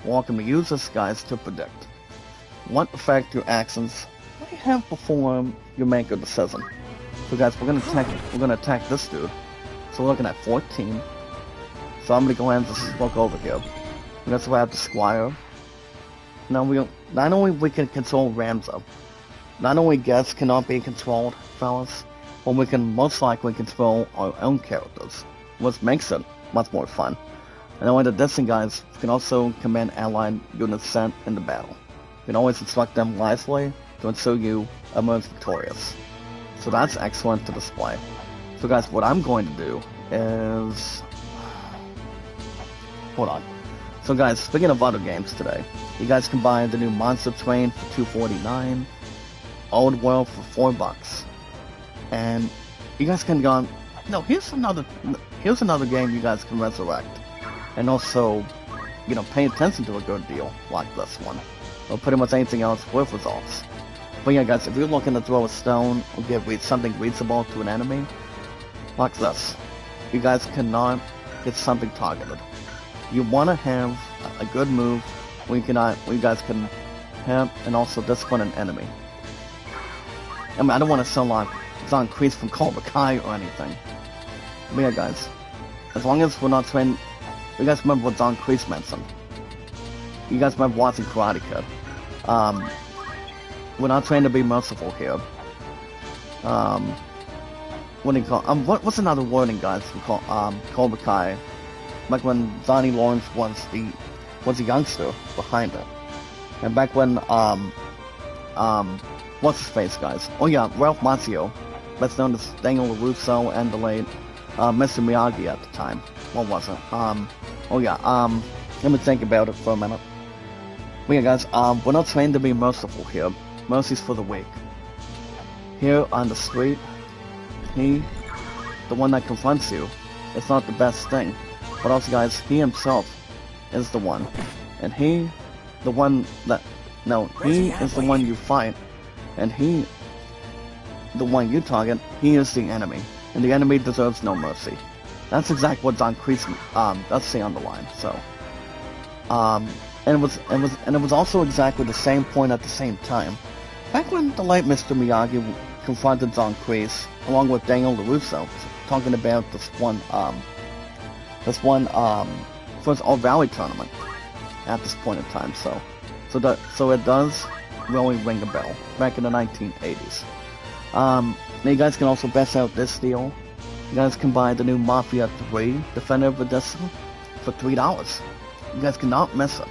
We're welcome to use this, guys, to predict what effect your actions may have before you make a decision. So, guys, we're gonna attack this dude. So we're looking at 14. So I'm gonna go ahead and just look over here. We also have the Squire. Now not only we can control Ramza, not only guests cannot be controlled, fellas, but we can most likely control our own characters, which makes it much more fun. And in addition, guys, we can also command allied units sent into battle. You can always instruct them wisely to ensure you emerge victorious. So that's excellent to display. So guys, what I'm going to do is... Hold on. So guys, speaking of other games today, you guys can buy the new Monster Train for $2.49, Old World for $4, and you guys can go on, no, here's another game you guys can resurrect, and also, you know, pay attention to a good deal like this one, or pretty much anything else with results. But yeah, guys, if you're looking to throw a stone or give something reachable to an enemy, like this, you guys cannot get something targeted. You want to have a good move where you guys can hit and also discipline an enemy. I mean, I don't want to sound like Zon Kreese from Cobra Kai or anything. But yeah, guys, as long as we're not trained, you guys remember what Zon Kreese mentioned. You guys remember watching Karate Kid. We're not trained to be merciful here. What do you call? What's another wording, guys? We call Cobra Kai. Back when Johnny Lawrence was a youngster behind it, and back when what's his face, guys? Oh yeah, Ralph Macchio, best known as Daniel LaRusso, and the late Mr. Miyagi at the time. What was it? Oh yeah. Let me think about it for a minute. But yeah, guys. We're not trained to be merciful here. Mercy's for the weak. Here on the street, the one that confronts you, it's not the best thing. But also, guys, he himself is the one. And he is the one you fight. And the one you target, he is the enemy. And the enemy deserves no mercy. That's exactly what Zon Kreese does say on the line. So, and it was also exactly the same point at the same time. Back when the late Mr. Miyagi confronted Zon Kreese, along with Daniel LaRusso, talking about this one first All Valley tournament at this point in time. So it does really ring a bell back in the 1980s. Now you guys can also best out this deal. You guys can buy the new Mafia 3 Defender of Odessa for $3. You guys cannot miss it.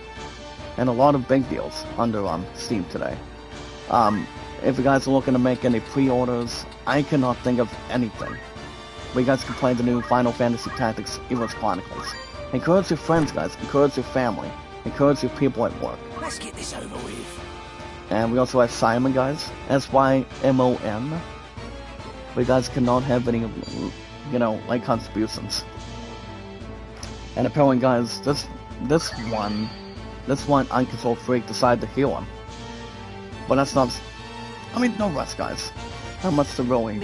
And a lot of big deals under Steam today. If you guys are looking to make any pre-orders, I cannot think of anything. But you guys can play the new Final Fantasy Tactics Ivalice Chronicles. Encourage your friends, guys. Encourage your family. Encourage your people at work. Let's get this over with. And we also have Simon, guys. SYMON. But you guys cannot have any, like contributions. And apparently, guys, this one Uncontrolled Freak decided to heal him. But that's not... I mean, no rush, guys. Not much to really...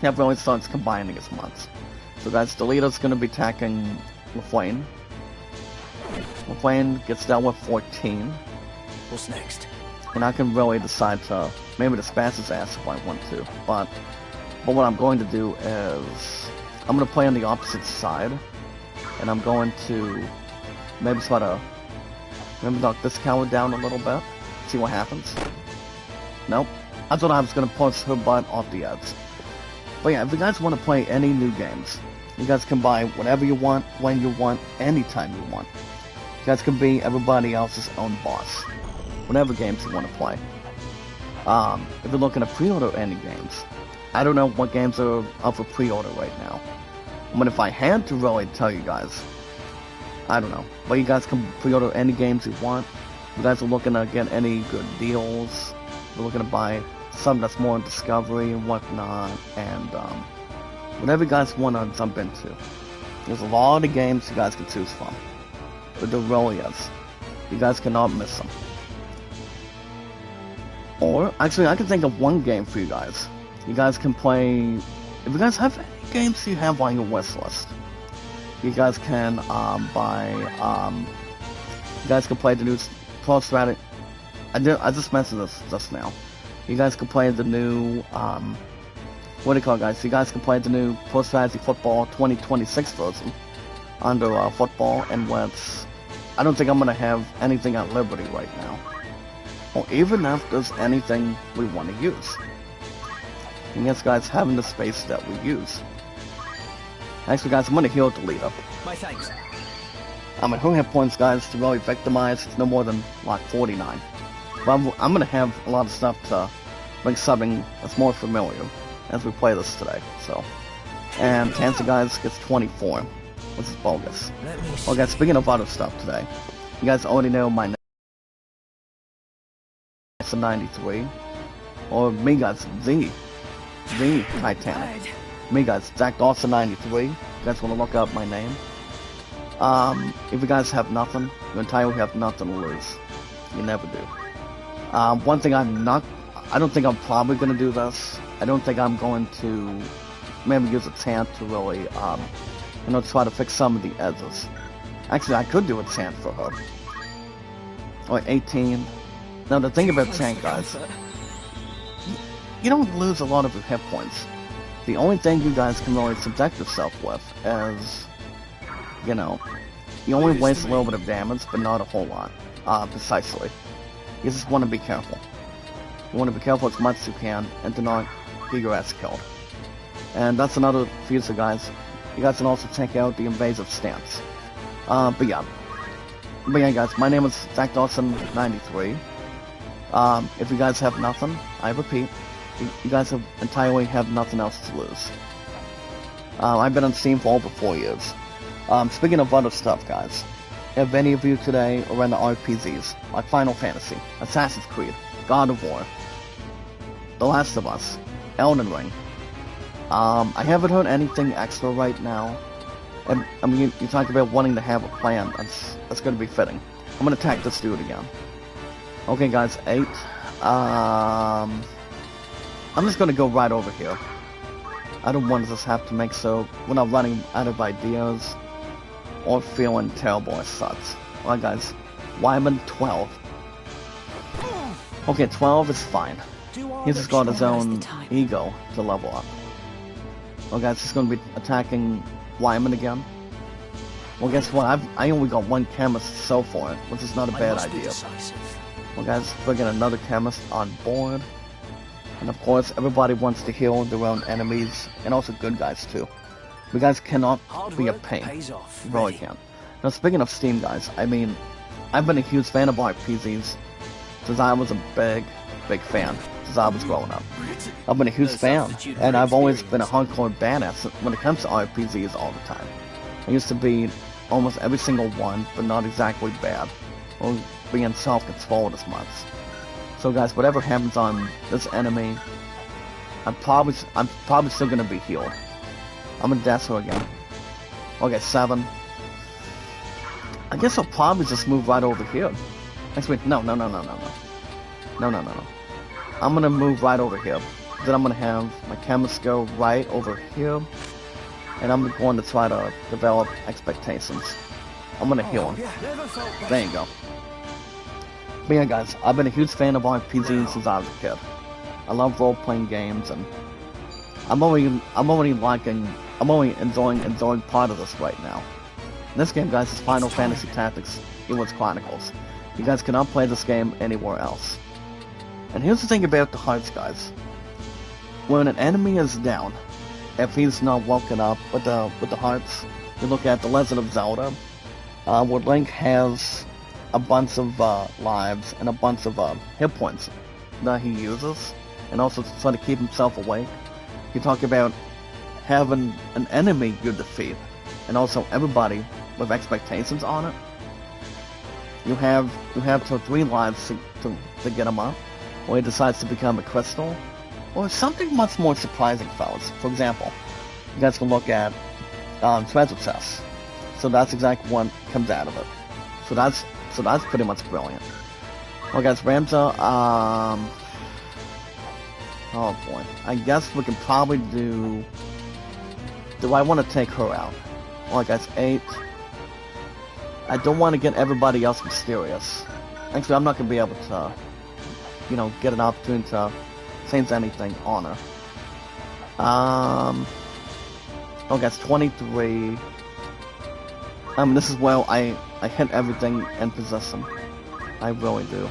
It really starts combining his months. So, guys, the leader's gonna be attacking LaFlame. LaFlame gets dealt with 14. What's next? And I can really decide to maybe dispatch his ass if I want to. But what I'm going to do is... I'm gonna play on the opposite side. And I'm going to... maybe try to... maybe knock this coward down a little bit. See what happens. Nope. I thought I was gonna push her butt off the edge. But yeah, if you guys want to play any new games, you guys can buy whatever you want, when you want, anytime you want. You guys can be everybody else's own boss. Whatever games you want to play. If you're looking to pre-order any games, I don't know what games are up for pre-order right now. But if I had to really tell you guys, I don't know. But you guys can pre-order any games you want. If you guys are looking to get any good deals, if you're looking to buy something that's more in discovery and whatnot, and whatever you guys want to jump into. There's a lot of games you guys can choose from. But there really is. You guys cannot miss them. Or, actually, I can think of one game for you guys. You guys can play... if you guys have any games you have on your wish list, you guys can buy... you guys can play the new Pro Strategy... I just mentioned this just now. You guys can play the new... what do you call it, guys? You guys can play the new Pro Strategy Football 2026 version under football, and what's... I don't think I'm gonna have anything at Liberty right now. Or even if there's anything we want to use. And yes, guys, having the space that we use. Actually, guys, I'm gonna heal the leader. My thanks. I'm at her hit points, guys, to really victimize. It's no more than like 49. But I'm gonna have a lot of stuff to bring something that's more familiar as we play this today. So, and Tanzer, guys, gets 24, which is bogus. Well, guys, speaking of other stuff today, you guys already know my name. It's a 93, or me, guys, the Titanic. me guys, Zach Dawson 93. You guys want to look up my name? If you guys have nothing, you entirely have nothing to lose. You never do. One thing I don't think I'm probably going to do this. I don't think I'm going to maybe use a tant to really, try to fix some of the edges. Actually, I could do a tant for her. Or 18. Now, the thing about tant, guys, you don't lose a lot of your hit points. The only thing you guys can really subject yourself with is, you only waste a little bit of damage, but not a whole lot. Precisely. You just want to be careful. You want to be careful as much as you can, and do not get your ass killed. And that's another feature, guys. You guys can also check out the invasive stance. But yeah, guys, my name is Zach Dawson 93. If you guys have nothing, I repeat, you guys entirely have nothing else to lose. I've been on Steam for over 4 years. Speaking of other stuff, guys, if any of you today are into RPGs, like Final Fantasy, Assassin's Creed, God of War, The Last of Us, Elden Ring, I haven't heard anything extra right now. And, I mean, you talked about wanting to have a plan. That's going to be fitting. I'm going to attack this dude again. Okay, guys, 8. I'm just going to go right over here. I don't want to just have to make so we're not running out of ideas or feeling terrible as such. Alright, guys, Wyman 12. Okay, 12 is fine. He's just got his own ego to level up. Well, guys, he's going to be attacking Wyman again. Well, guess what? I only got one chemist so far, which is not a bad idea. Well, guys, we're getting another chemist on board. And of course, everybody wants to heal their own enemies, and also good guys too. You guys cannot be a pain. You really can't. Now, speaking of Steam, guys, I mean, I've been a huge fan of RPGs since I was a big fan since I was growing up. I've been a huge fan, and I've always been a hardcore badass when it comes to RPGs all the time. I used to be almost every single one, but not exactly bad, or being self-controlled as much. So guys, whatever happens on this enemy, I'm probably still gonna be healed. I'm gonna dash her again. Okay, 7. I guess I'll probably just move right over here. Actually, no. I'm gonna move right over here. Then I'm gonna have my chemist go right over here. And I'm going to try to develop expectations. I'm gonna heal him. There you go. But yeah, guys, I've been a huge fan of RPGs since I was a kid. I love role-playing games, and I'm only enjoying part of this right now. This game, guys, is Final Fantasy Tactics Ivalice Chronicles. You guys cannot play this game anywhere else. And here's the thing about the hearts, guys. When an enemy is down, if he's not woken up with the hearts, you look at The Legend of Zelda, where Link has a bunch of lives and a bunch of hit points that he uses, and also to try to keep himself awake. You talk about having an enemy you defeat, and also everybody with expectations on it. You have till 3 lives to get him up, or he decides to become a crystal, or something much more surprising, fellas. For example, you guys can look at treasure chests. So that's exactly what comes out of it. So that's pretty much brilliant. Well, guys, Ramza, oh boy, I guess we can probably do I want to take her out? Well, guys, 8. I don't want to get everybody else mysterious. Actually, I'm not going to be able to, get an opportunity to say anything on her. Oh, guys, 23. This is where I hit everything in position. I really do.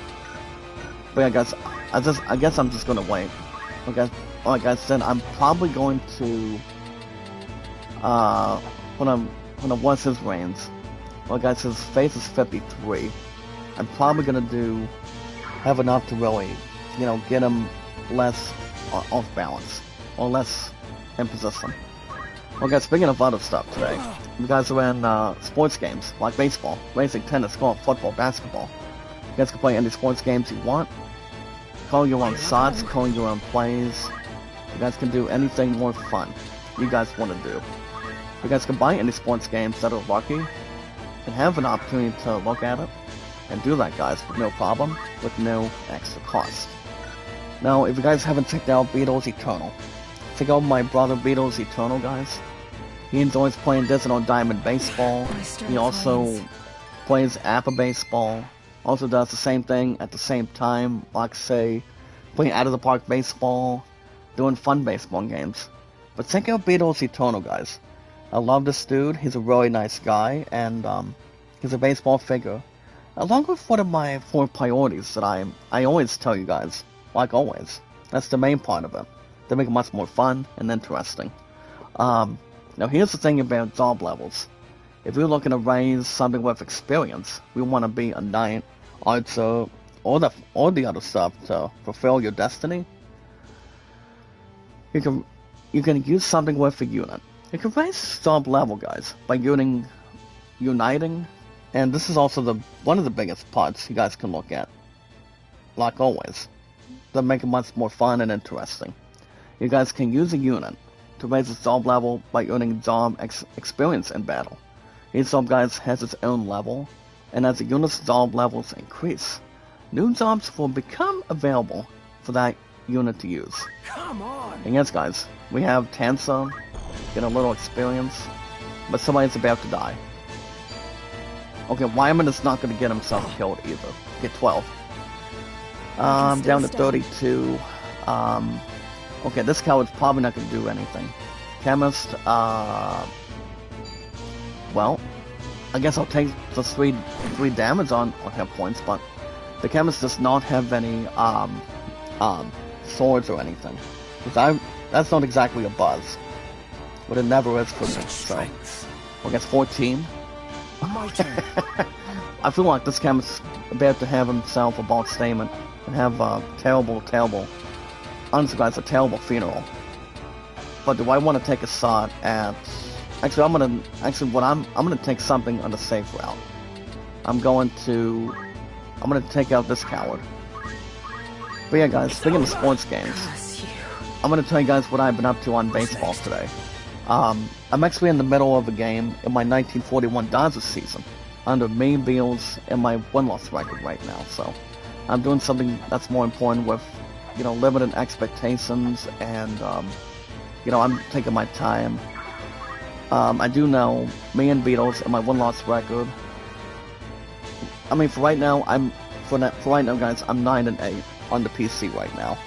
But yeah, guys, I guess I'm just gonna wait. Okay, like I said, I'm probably going to when I watch his range. Well, guys, his face is 53. I'm probably gonna have enough to really, get him less off balance or less in position. Well, guys, speaking of other stuff today, you guys are in sports games like baseball, racing, tennis, golf, football, basketball. You guys can play any sports games you want. Call your own shots, call your own plays. You guys can do anything more fun. you guys want to do. You guys can buy any sports games that are lucky and have an opportunity to look at it and do that, guys, with no problem, with no extra cost. Now, if you guys haven't checked out Beatles Eternal, check out my brother Beatles Eternal, guys. He enjoys playing Digital Diamond Baseball. He also plays Apple Baseball. Also does the same thing at the same time, like say, playing out of the park baseball, doing fun baseball games. But check out Beatles Eternal, guys. I love this dude. He's a really nice guy, and he's a baseball figure. Along with one of my 4 priorities that I always tell you guys, like always. That's the main part of it. To make it much more fun and interesting. Now here's the thing about job levels. If you're looking to raise something with experience, we want to be a knight, archer, or the other stuff to fulfill your destiny. You can use something with a unit. You can raise job level, guys, by uniting, and this is also one of the biggest parts you guys can look at. Like always, to make it much more fun and interesting. You guys can use a unit to raise its job level by earning job experience in battle. Each job, guys, has its own level, and as the unit's job levels increase, new jobs will become available for that unit to use. Come on! And yes, guys, we have Tansa, get a little experience, but somebody's about to die. Okay, Wyman is not going to get himself killed either. Get 12. Down to 32. Okay, this coward's probably not going to do anything. Chemist, well, I guess I'll take the 3 damage on hit points, but the chemist does not have any, swords or anything. That's not exactly a buzz. But it never is for me, so. I guess 14. I feel like this chemist's about to have himself a bald statement and have a terrible, honestly guys, a terrible funeral. But do I want to take a shot at... Actually, I'm gonna take something on the safe route. I'm gonna take out this coward. But yeah, guys, speaking of sports games, I'm gonna tell you guys what I've been up to on baseball today. I'm actually in the middle of a game in my 1941 Dodgers season, under me, Beals, and my win-loss record right now. So I'm doing something that's more important with, limited expectations, and I'm taking my time. I do know me and Beatles and my win-loss record. I mean, for right now, guys, I'm 9-8 on the PC right now.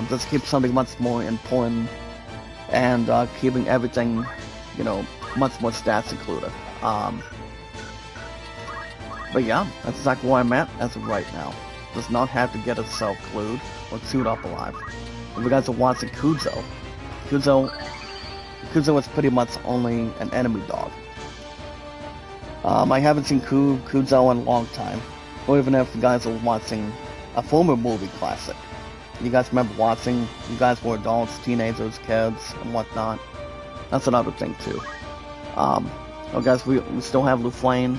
Just keep something much more important, and keeping everything, much more stats included. But yeah, that's exactly where I'm at as of right now. Does not have to get itself clued or chewed up alive. If you guys are watching Kuzo is pretty much only an enemy dog. I haven't seen Kuzo in a long time, or even if you guys are watching a former movie classic. You guys remember watching, you guys were adults, teenagers, kids, and whatnot. That's another thing too. Oh guys, we still have Luflane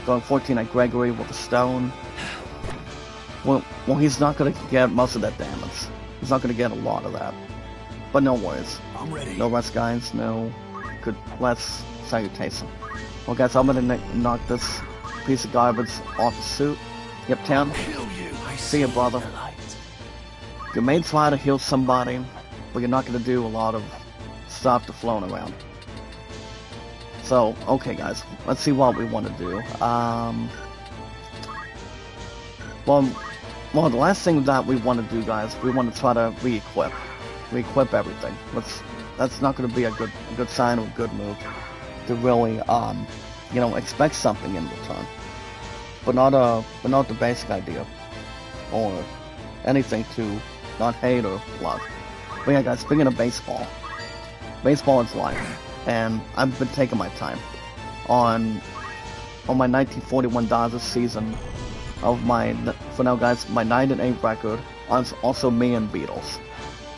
going 14 at Gregory with a stone. Well, he's not going to get most of that damage. He's not going to get a lot of that. But no worries. I'm ready. No rest, guys. No good. Less salutation. Well, guys, I'm going to knock this piece of garbage off the suit. Yep, 10. See ya, brother. You may try to heal somebody, but you're not going to do a lot of stuff to float around. So, okay, guys. Let's see what we want to do. Well, the last thing that we want to do, guys, we want to try to re-equip everything. That's not going to be a good sign or a good move to really, expect something in return, but not the basic idea or anything to not hate or love. But yeah, guys, speaking of baseball is life, and I've been taking my time on my 1941 Dodgers season. For now, guys, my 9-8 record, also me and Beatles.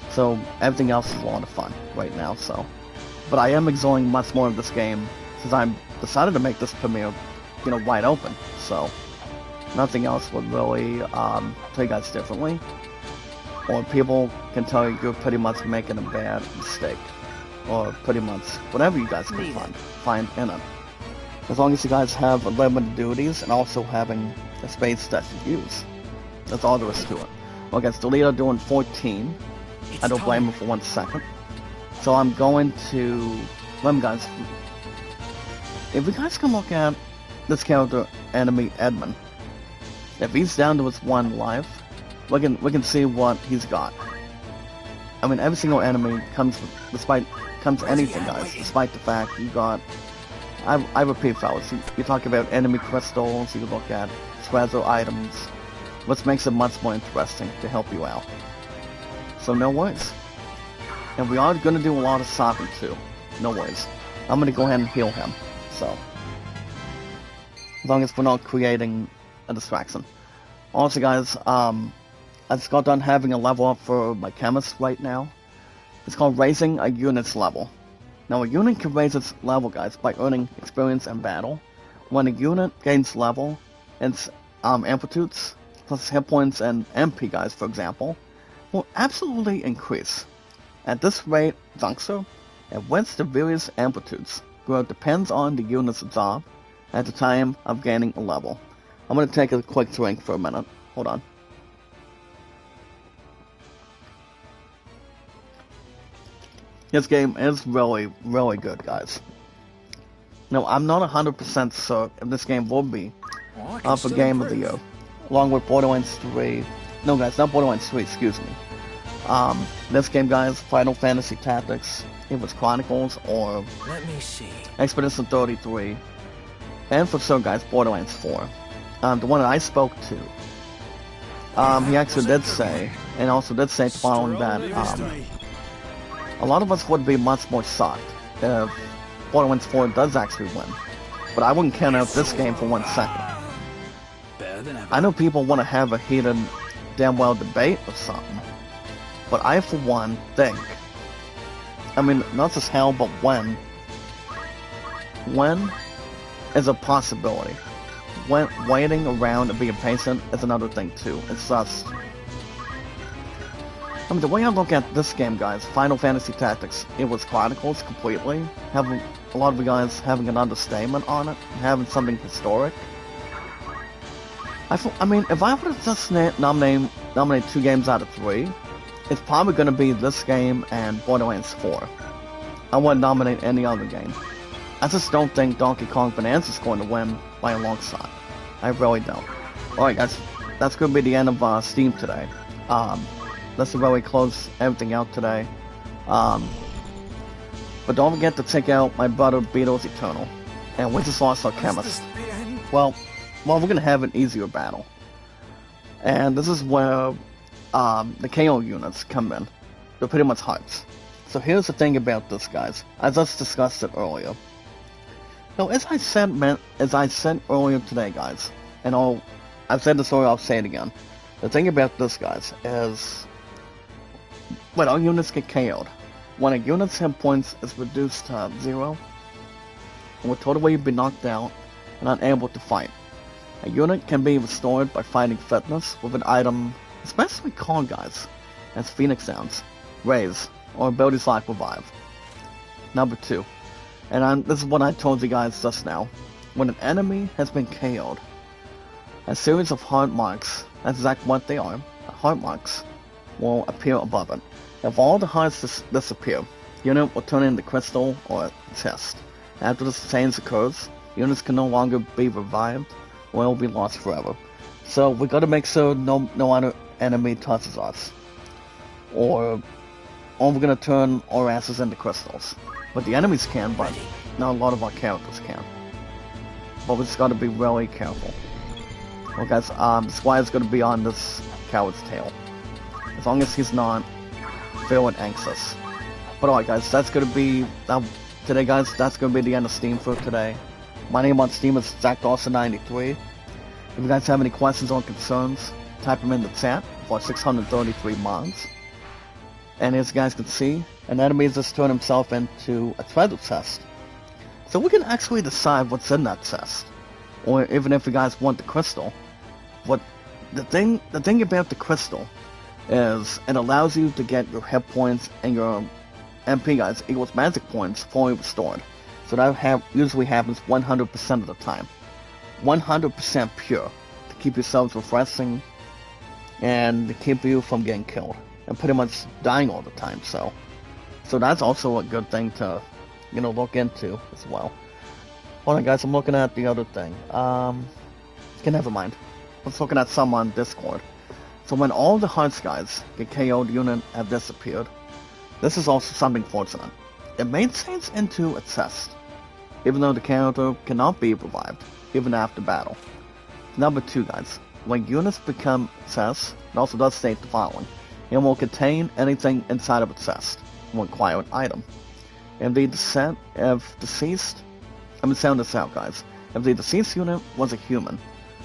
So everything else is a lot of fun right now. So, but I am enjoying much more of this game since I decided to make this premiere, wide open. So nothing else would really tell you guys differently, or people can tell you you're pretty much making a bad mistake. or pretty much whatever you guys can find in it. As long as you guys have limited duties and also having a space that you use. That's all there is to it. Well guys, the leader doing 14. I don't blame him for 1 second. So I'm going to... guys, if you guys can look at this character, enemy Edmund, if he's down to his 1 life, we can see what he's got. I mean, every single enemy comes anything, guys, despite the fact you got... I repeat, fellas, you talk about enemy crystals, you look at treasure items, which makes it much more interesting to help you out. So no worries. And we are going to do a lot of shopping too. No worries. I'm going to go ahead and heal him. So, as long as we're not creating a distraction. Also guys, I just got done having a level up for my chemist right now. It's called raising a unit's level. Now a unit can raise its level, guys, by earning experience in battle. When a unit gains level, its amplitudes, plus hit points and MP, guys, for example, will absolutely increase. At this rate, Zunkster, at which the various amplitudes grow depends on the unit's job at the time of gaining a level. I'm going to take a quick drink for a minute. Hold on. This game is really, really good, guys. Now, I'm not 100% sure if this game will be up for Game of the Year, along with Borderlands 3. No, guys, not Borderlands 3, excuse me. This game, guys, Final Fantasy Tactics, Ivalice Chronicles, or Let me see. Expedition 33, and for sure, guys, Borderlands 4. The one that I spoke to, he actually did say, and also did say following that, a lot of us would be much more shocked if Borderlands 4 does actually win. But I wouldn't count out this game for 1 second. I know people want to have a heated, damn well debate or something, but I, for one, think, I mean, not just how, but when is a possibility. When waiting around and being patient is another thing too. It's just, I mean, the way I look at this game, guys, Final Fantasy Tactics, Ivalice Chronicles completely, having a lot of you guys having an understatement on it, having something historic. I mean, if I were to just nominate 2 games out of 3, it's probably going to be this game and Borderlands 4. I wouldn't nominate any other game. I just don't think Donkey Kong Bonanza is going to win by a long shot. I really don't. Alright guys, that's going to be the end of Steam today. Let's really close everything out today. But don't forget to check out my brother Beatles Eternal. And we just lost our chemist. Well, we're going to have an easier battle. And this is where the KO units come in. They're pretty much hearts. So here's the thing about this, guys. I just discussed it earlier. Now, as I said earlier today, guys, and I've said this earlier, I'll say it again. The thing about this, guys, is when our units get KO'd, when a unit's hit points is reduced to 0, and will totally be knocked out and unable to fight. A unit can be restored by finding fitness with an item especially called, guys, as Phoenix Sounds, Raise, or abilities like Revive. Number 2. And this is what I told you guys just now. When an enemy has been KO'd, a series of heart marks, that's exactly what they are, heart marks, will appear above it. If all the hearts disappear, the unit will turn into crystal or chest. After this change occurs, units can no longer be revived, or will be lost forever. So we gotta make sure no other enemy touches us. Or we're gonna turn our asses into crystals. But the enemies can, but not a lot of our characters can. But we just gotta be really careful. Well guys, the squire's gonna be on this coward's tail. As long as he's not feeling anxious. But alright guys, that's gonna be, today guys, that's gonna be the end of Steam for today. My name on Steam is ZachDawson93. If you guys have any questions or concerns, type them in the chat for 633 mods. And as you guys can see, an enemy has just turned himself into a treasure chest. So we can actually decide what's in that chest. Or even if you guys want the crystal. What the thing about the crystal is it allows you to get your hit points and your MP, guys, equals magic points fully restored. So that usually happens 100% of the time. 100% pure. To keep yourselves refreshing and to keep you from getting killed. And pretty much dying all the time, so that's also a good thing to, look into as well. Hold on, guys, I'm looking at the other thing. Okay, never mind. Let's look at some on Discord. So when all the hearts guys get KO'd, unit have disappeared. This is also something fortunate. It maintains into a test, even though the character cannot be revived, even after battle. Number 2, guys. When units become cess, it also does state the following. It will contain anything inside of its chest. Will require an item. If the deceased... I'm gonna sound this out, guys. If the deceased unit was a human,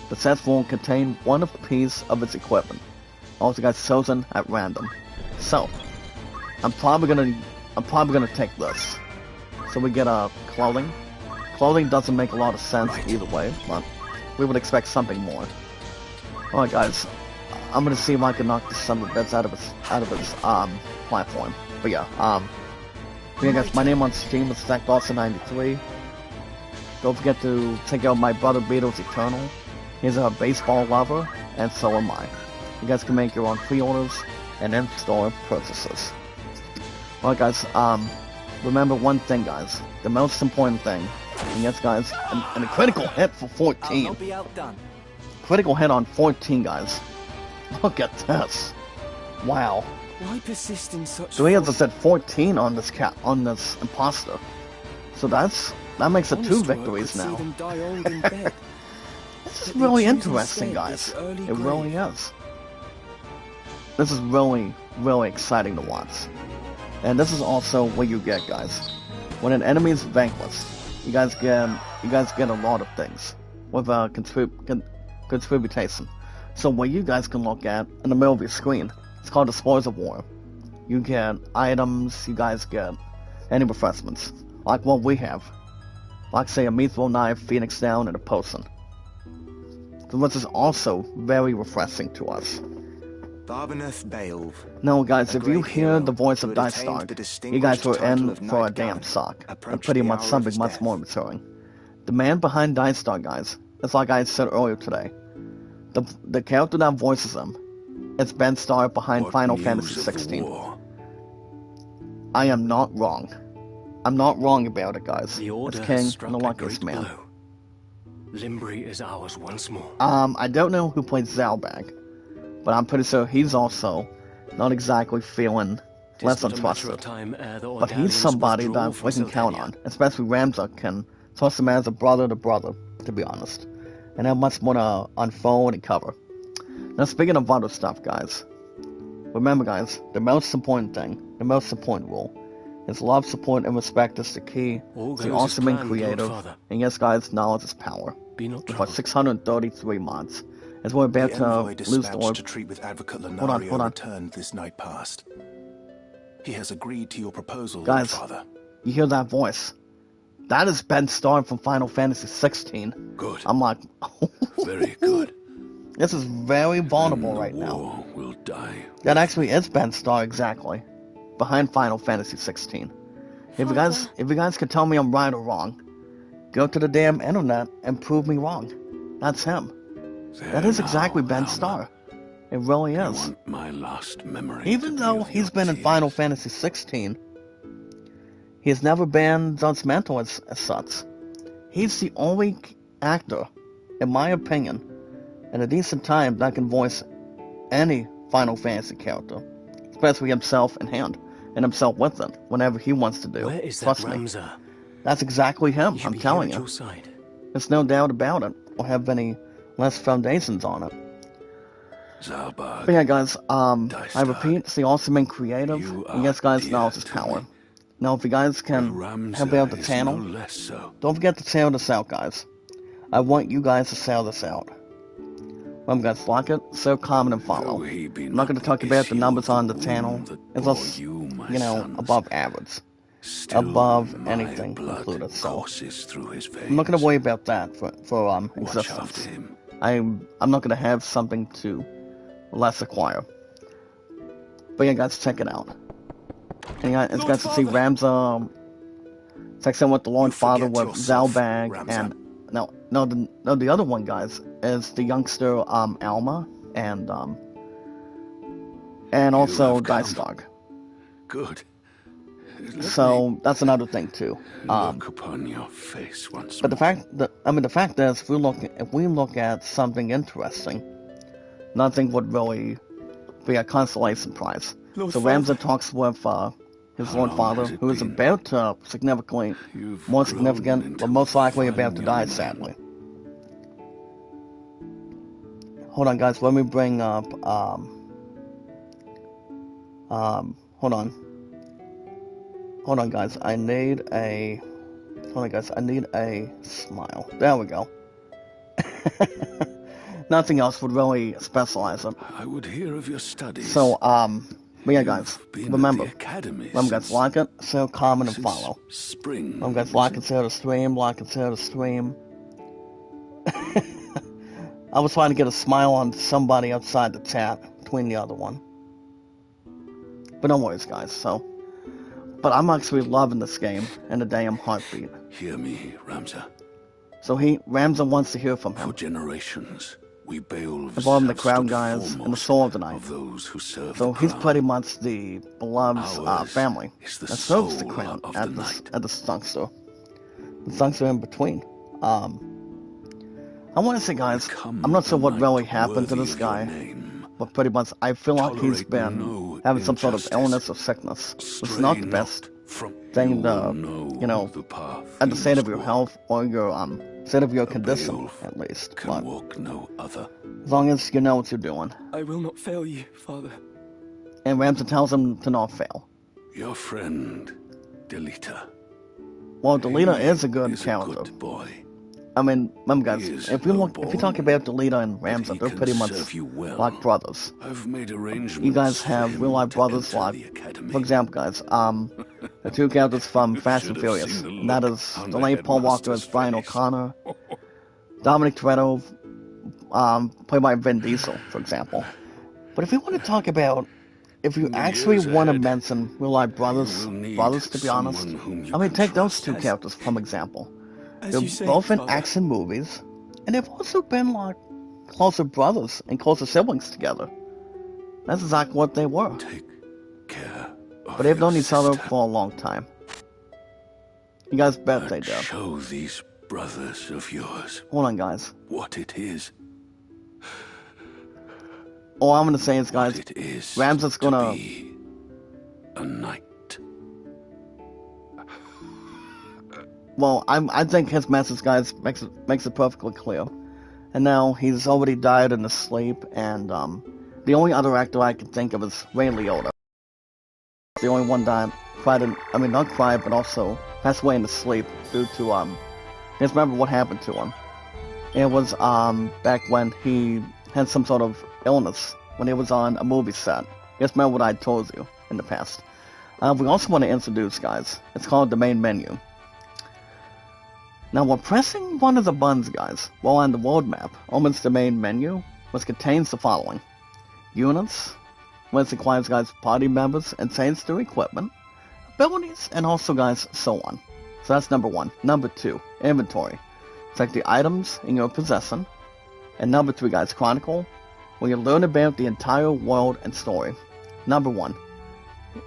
the chest will contain one of the pieces of its equipment. Also, guys, chosen at random. So, I'm probably gonna take this. So we get a clothing. Clothing doesn't make a lot of sense either way, but we would expect something more. Alright, guys. I'm gonna see if I can knock this son of a bitch out of its platform. But yeah, guys, my name on Steam is ZachDawson93. Don't forget to check out my brother Beatles Eternal. He's a baseball lover, and so am I. You guys can make your own pre-orders and in-store purchases. Alright, guys, remember one thing, guys. The most important thing. And yes, guys, and a critical hit for 14. I'll not be outdone. Critical hit on 14, guys. Look at this. Wow. Why persist in such... So he has said 14 on this imposter. So that makes it 2 victories now. This is really interesting, guys. It really is. This is really, really exciting to watch. And this is also what you get, guys. When an enemy is vanquished, you guys get a lot of things with contribution. So what you guys can look at in the middle of your screen, it's called the Spoils of War. You get items, you guys get any refreshments, like what we have. Like say a mithril knife, phoenix down, and a potion. So this is also very refreshing to us. Now guys, if you hear the voice of Dice Stark, you guys were in for a damn suck, and pretty much something much more maturing. The man behind Dice Stark, guys, is like I said earlier today. The character that voices him, it's Ben Starr behind Final Fantasy 16. I am not wrong. I'm not wrong about it, guys. It's King and the luckiest man. Limbri is ours once more. I don't know who played Zalbag, but I'm pretty sure he's also not exactly feeling less untrusted. But he's somebody that we can count on, especially Ramza can trust him as a brother to brother, to be honest. And have much more to unfold and cover. Now speaking of other stuff, guys, remember guys, the most important thing, the most important rule, is love, support, and respect is the key, the awesome and creative, and yes guys, knowledge is power. With our 633 mods, as we're about to lose the orb. To treat with Advocate Hold on. returned this night past. He has agreed to your proposal, guys, Father. You hear that voice? That is Ben Starr from Final Fantasy 16. Good. I'm like, Very good. This is very vulnerable right now. Will die. That actually is Ben Starr exactly, behind Final Fantasy 16. If you guys can tell me I'm right or wrong, go to the damn internet and prove me wrong. That's him. That is exactly Ben Starr. It really is. My last memory. Even though he's been in Final Fantasy 16, he has never been judgmental as such. He's the only actor, in my opinion, in a decent time that can voice any Final Fantasy character, especially himself in hand, and himself with it, whenever he wants to do. Where is that Trust me. Ramza? That's exactly him, I'm telling you. There's no doubt about it, or have any less foundations on it. Zalbag. But yeah, guys, I repeat, it's the awesome and creative, and yes, guys, knowledge is power. Now, if you guys can help out the channel, don't forget to share this out, guys. I want you guys to share this out. Remember, guys, like it, share, comment, and follow. I'm not going to talk about the numbers on the channel. It's just, above average. Above anything included, so I'm not going to worry about that for existence. I'm not going to have something to less acquire. But yeah, guys, check it out. And it's got to see Ramza section with the Lord Father with Zalbag, and the other one, guys, is the youngster Alma and also Dice Dog. Good. So that's another thing too. Look upon your face once but the more. fact is, if we look at something interesting, nothing would really be a consolation prize. Lord So Father. Ramza talks with his How Lord long Father, has it who is been? about to You've more grown significant, into but most likely a fine about to die, young man. sadly. Hold on, guys. Let me bring up. Hold on. Hold on, guys. I need a smile. There we go. Nothing else would really specialize it. I would hear of your studies. So, but yeah, guys, You've been remember, at the academy guys, like it, share, comment, and since follow. spring. Guys, was like it? and share the stream, I was trying to get a smile on somebody outside the chat between the other one. But no worries, guys, so. But I'm actually loving this game and the damn heartbeat. Hear me, Ramza. So Ramza wants to hear from him. For generations, we Beowulfs Involving the have crowd stood guys and the foremost soul of the night. of those who serve So the he's crown. pretty much the beloved Ours family is the that serves the soul crown of at the the night. Stunkster. The Stunkster in between. I want to say, guys, Become I'm not sure a what really knight happened to worthy this of your guy, name. but pretty much I feel like he's Tolerate been no having some sort of injustice. illness or sickness. It's Stray not the best not from thing you to, know the path at the you state of must your walk. health or your state of your A condition, Beowulf at least. can But walk no other. as long as you know what you're doing. I will not fail you, Father. And Ramza tells him to not fail. Your friend, Delita. Well, Delita He is a good is character. a good boy. I mean, remember, guys, He is if you talk low-born, about Delita and but Ramza, he they're can pretty much serve you well. like brothers. I've made arrangements You guys for have him real life to brothers enter like, the academy. for example, guys, the two characters from Fast and should have Furious, seen the and that look is on the the late Paul Walker as headmaster's Brian face. O'Connor, Dominic Toretto, played by Vin Diesel, for example. But if you want to talk about, if you In the actually years want to ahead, mention real life brothers, you will need to be honest, someone whom you I mean, can take those trust. two characters from example. As They're you say, both in Father. action movies, and they've also been like closer brothers and closer siblings together. That's exactly what they were. Take care of But they've your known each other sister. for a long time. You guys bet they do. Show these brothers of yours Hold on, guys. what it is. All I'm gonna say is, guys, What it is Ramza's gonna. to be a knight. Well, I think his message, guys, makes it perfectly clear. And now he's already died in his sleep, and the only other actor I can think of is Ray Liotta. The only one that not cried, but also passed away in his sleep due to you guys remember what happened to him? It was back when he had some sort of illness when he was on a movie set. You guys remember what I told you in the past? We also want to introduce, guys. It's called the main menu. Now, while pressing one of the buttons, guys, while on the world map, opens the main menu, which contains the following: units, which requires, guys, party members and change their equipment, abilities, and also, guys, so on. So that's number one. Number two, inventory. Check the items in your possession. And number three, guys, chronicle, where you learn about the entire world and story. Number one,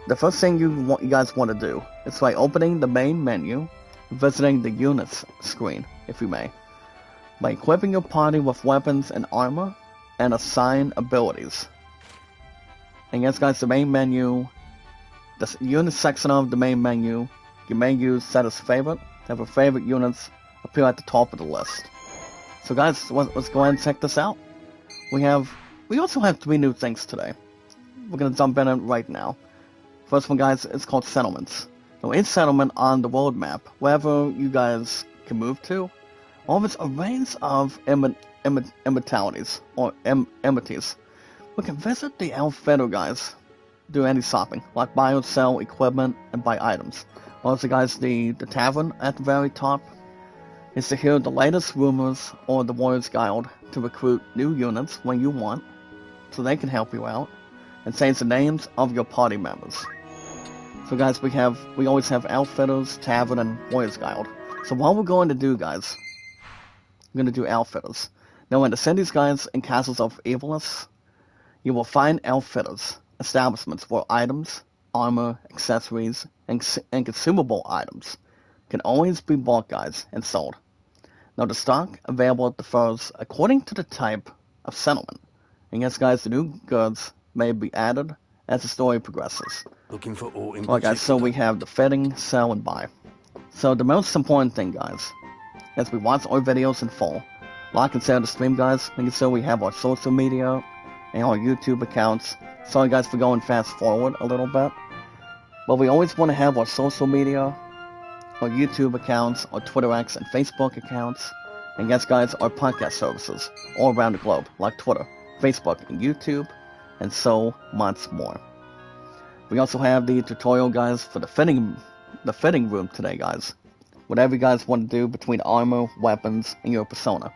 the first thing you guys want to do is by opening the main menu, visiting the units screen, if you may, by equipping your party with weapons and armor, and assign abilities. And yes, guys, the main menu, the unit section of the main menu, you may use set as favorite, have your favorite units appear at the top of the list. So guys, let's go ahead and check this out. We also have 3 new things today. We're gonna jump in it right now. First one, guys, is called settlements. So each settlement on the world map, wherever you guys can move to, offers a range of immortalities, or amities. We can visit the Alphabet, guys, do any shopping, like buy or sell equipment and buy items. Also, guys, the tavern at the very top is to hear the latest rumors or the Warrior's Guide to recruit new units when you want, so they can help you out, and change the names of your party members. So guys, we always have Outfitters, Tavern, and Warriors Guild. So what we're going to do, guys, we're going to do Outfitters. Now in the cities, guys, and castles of Ivalice, you will find Outfitters, establishments where items, armor, accessories, and consumable items can always be bought, guys, and sold. Now the stock available differs according to the type of settlement. And yes, guys, the new goods may be added as the story progresses. Looking for all in Alright guys, so we have the fitting, sell, and buy. So the most important thing, guys, as we watch our videos in full, like and share the stream, guys, making sure we have our social media and our YouTube accounts. Sorry guys for going fast forward a little bit. But we always want to have our social media, our YouTube accounts, our Twitter X and Facebook accounts, and yes guys, our podcast services all around the globe, like Twitter, Facebook, and YouTube, and so much more. We also have the tutorial, guys, for the fitting room today, guys. Whatever you guys want to do between armor, weapons, and your persona.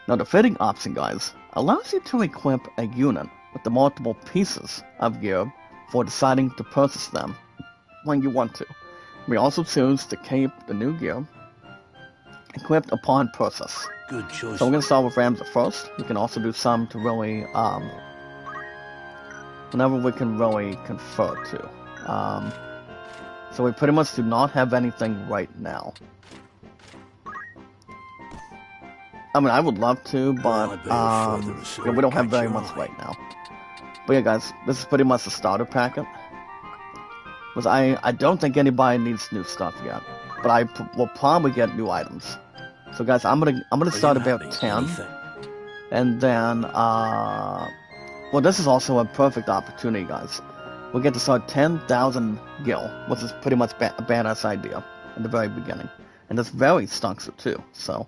Now the fitting option, guys, allows you to equip a unit with the multiple pieces of gear for deciding to purchase them when you want to. We also choose to keep the new gear equipped upon purchase. Good choice. So we're going to start with Ramsey first. We can also do some to really, whenever we can really convert to. So we pretty much do not have anything right now. I mean, I would love to, but yeah, we don't have very much right now. But yeah, guys, this is pretty much the starter packet. Because I don't think anybody needs new stuff yet, but I will probably get new items. So guys, I'm gonna start about 10, and then well, this is also a perfect opportunity, guys. We'll get to start 10,000 gil, which is pretty much a badass idea at the very beginning, and that's very stunks it too. So.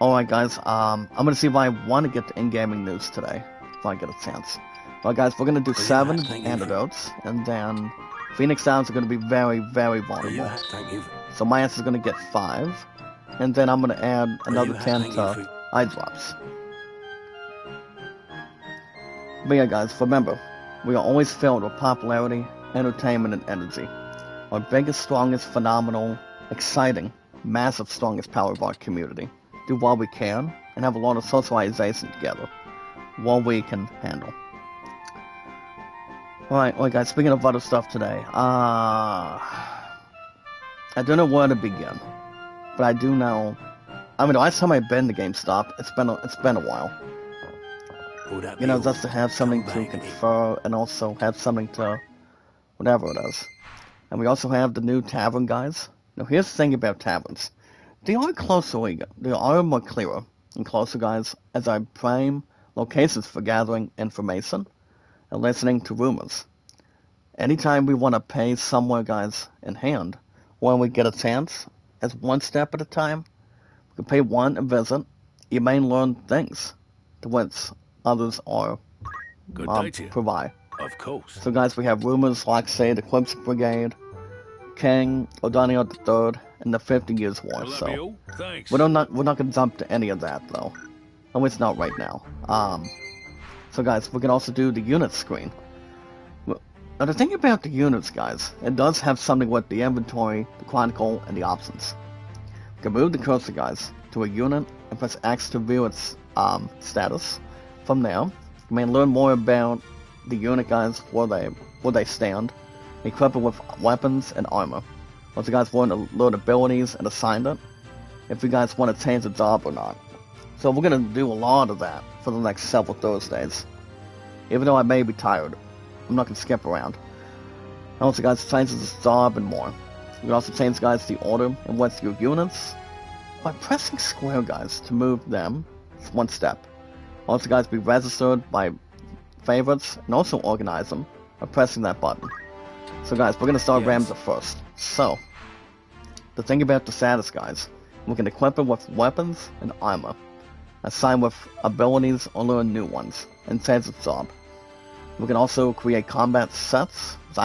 Alright guys, I'm gonna see if I want to get the in-gaming news today, if I get a chance. Alright guys, we're gonna do 7 antidotes, and then Phoenix Downs are gonna be very, very vulnerable. So my answer is gonna get 5, and then I'm gonna add another 10 to eye drops. But yeah guys, remember, we are always filled with popularity, entertainment, and energy. Our biggest, strongest, phenomenal, exciting, massive, strongest power of our community. Do what we can, and have a lot of socialization together. What we can handle. Alright, well guys, speaking of other stuff today, I don't know where to begin. But I do know, I mean, the last time I've been to GameStop, it's been a while. You know, just to have something to confer, and also have something to, whatever it is. And we also have the new tavern, guys. Now here's the thing about taverns. They are more clearer and closer, guys, as I prime locations for gathering information and listening to rumors. Anytime we want to pay somewhere, guys, in hand, when we get a chance, as one step at a time, we can pay one a visit. You may learn things to which others are provide. Of course. So, guys, we have rumors like, say, the Eclipse Brigade, King O'Donnell III, and the 50 Years' War. So we're not gonna jump to any of that though. At least not right now. So guys, we can also do the unit screen. Now the thing about the units, guys, it does have something with the inventory, the chronicle, and the options. We can move the cursor, guys, to a unit and press X to view its status. From there, you may learn more about the unit, guys, where they stand, equip it with weapons and armor. Once you guys want to learn abilities and assign it, if you guys want to change the job or not. So we're going to do a lot of that for the next several Thursdays. Even though I may be tired, I'm not going to skip around. And also guys, change the job and more. You can also change, guys, the order in which your units by pressing square, guys, to move them one step. Also guys, be registered by favorites and also organize them by pressing that button. So guys, we're going to start Ramsey first. So, the thing about the status, guys, we can equip it with weapons and armor, assign with abilities or learn new ones, and change its job. We can also create combat sets. So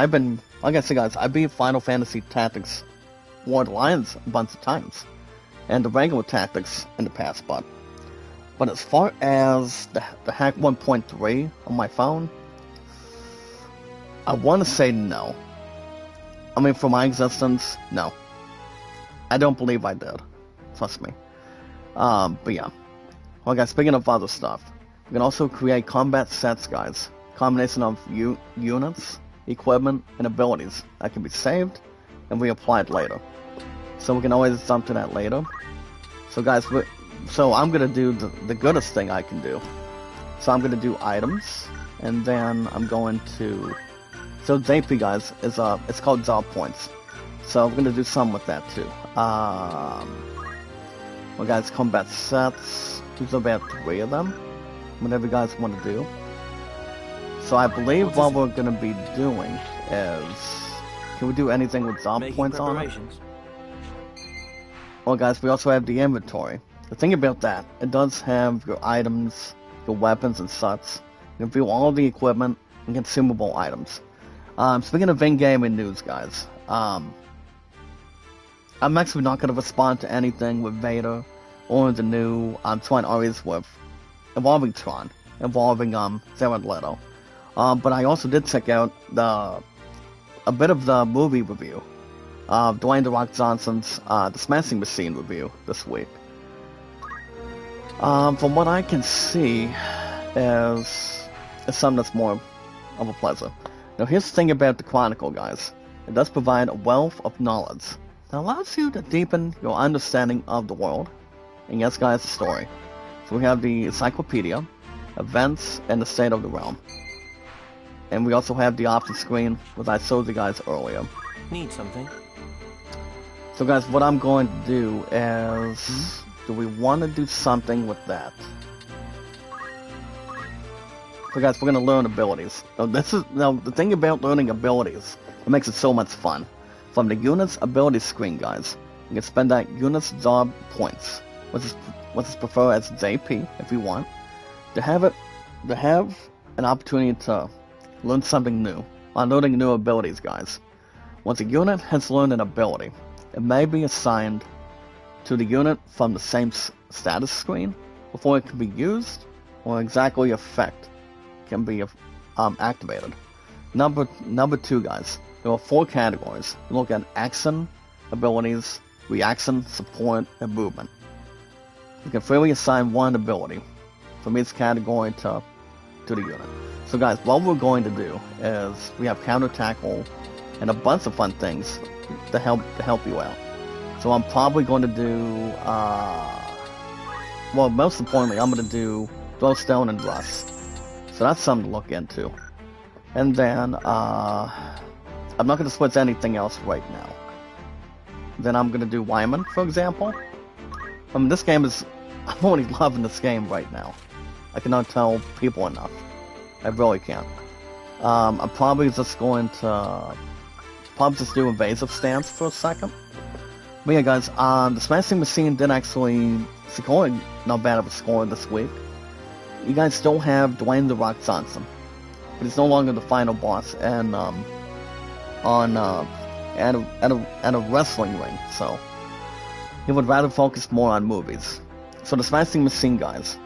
like I said guys, I beat Final Fantasy Tactics War Alliance a bunch of times, and the regular tactics in the past, but as far as the hack 1.3 on my phone, I want to say no. I mean, for my existence, no. I don't believe I did. Trust me. But yeah. Well, guys, speaking of other stuff, we can also create combat sets, guys. Combination of units, equipment, and abilities that can be saved and reapplied later. So we can always jump to that later. So guys, so I'm gonna do the goodest thing I can do. So I'm gonna do items, and then I'm going to. So JP, guys, is it's called job points. So I'm gonna do some with that too. Well, guys, combat sets. There's about 3 of them. Whatever you guys want to do. So I believe what we're gonna be doing is, can we do anything with job points on it? Well, guys, we also have the inventory. The thing about that, it does have your items, your weapons and such. You can view all the equipment and consumable items. Speaking of in-game and news, guys, I'm actually not going to respond to anything with Vader or the new Tron Ares with involving Tron, involving Jared Leto. But I also did check out a bit of the movie review of Dwayne "The Rock" Johnson's The Smashing Machine review this week. From what I can see, is something that's more of a pleasure. Now, here's the thing about the Chronicle, guys. It does provide a wealth of knowledge that allows you to deepen your understanding of the world. And yes, guys, the story. So we have the encyclopedia, events, and the state of the realm. And we also have the option screen, which I showed you guys earlier. Need something? So, guys, what I'm going to do is, do we want to do something with that? So, guys, we're going to learn abilities. Now, the thing about learning abilities, it makes it so much fun. From the unit's ability screen, guys, you can spend that unit's job points, which is preferred as JP if you want, to have an opportunity to learn something new, on learning new abilities, guys. Once a unit has learned an ability, it may be assigned to the unit from the same status screen before it can be used, or exactly effect can be activated. Number 2, guys. There are 4 categories. We look at action, abilities, reaction, support, and movement. You can freely assign one ability from each category to the unit. So, guys, what we're going to do is we have counter tackle and a bunch of fun things to help you out. So I'm probably going to do, well, most importantly, I'm going to do throw stone and rust. So that's something to look into. And then, I'm not going to switch anything else right now. Then I'm going to do Wyman, for example. I mean, this game is, I'm already loving this game right now. I cannot tell people enough. I really can't. I'm probably just going to do invasive stance for a second. But yeah, guys, the Smashing Machine did actually score not bad of a score this week. You guys still have Dwayne "The Rock" Johnson, but he's no longer the final boss and at a wrestling ring. So he would rather focus more on movies. So the Smashing Machine, guys,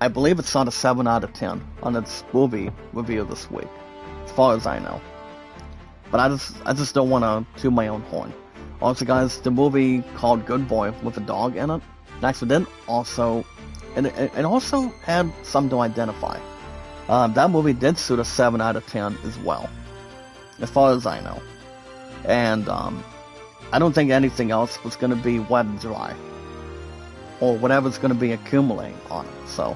I believe it's on a 7 out of 10 on its movie review this week, as far as I know. But I just don't want to toot my own horn. Also, guys, the movie called Good Boy with a dog in it, actually did also, and it also had something to identify. That movie did suit a 7 out of 10 as well, as far as I know. And I don't think anything else was going to be wet and dry, or whatever's going to be accumulating on it. So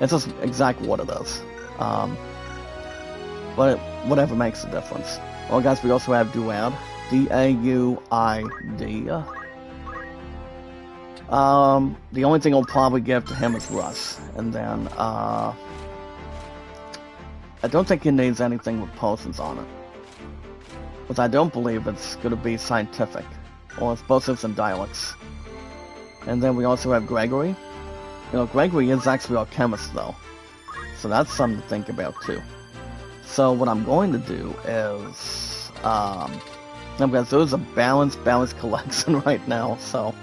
it's just exactly what it is. But whatever makes a difference. Well, guys, we also have Duad. D-A-U-I-D. The only thing I'll probably give to him is Russ. And then, I don't think he needs anything with potions on it. Because I don't believe it's going to be scientific. Or explosives and dialects. And then we also have Gregory. You know, Gregory is actually our chemist, though. So that's something to think about, too. So what I'm going to do is, because there's a balanced collection right now, so.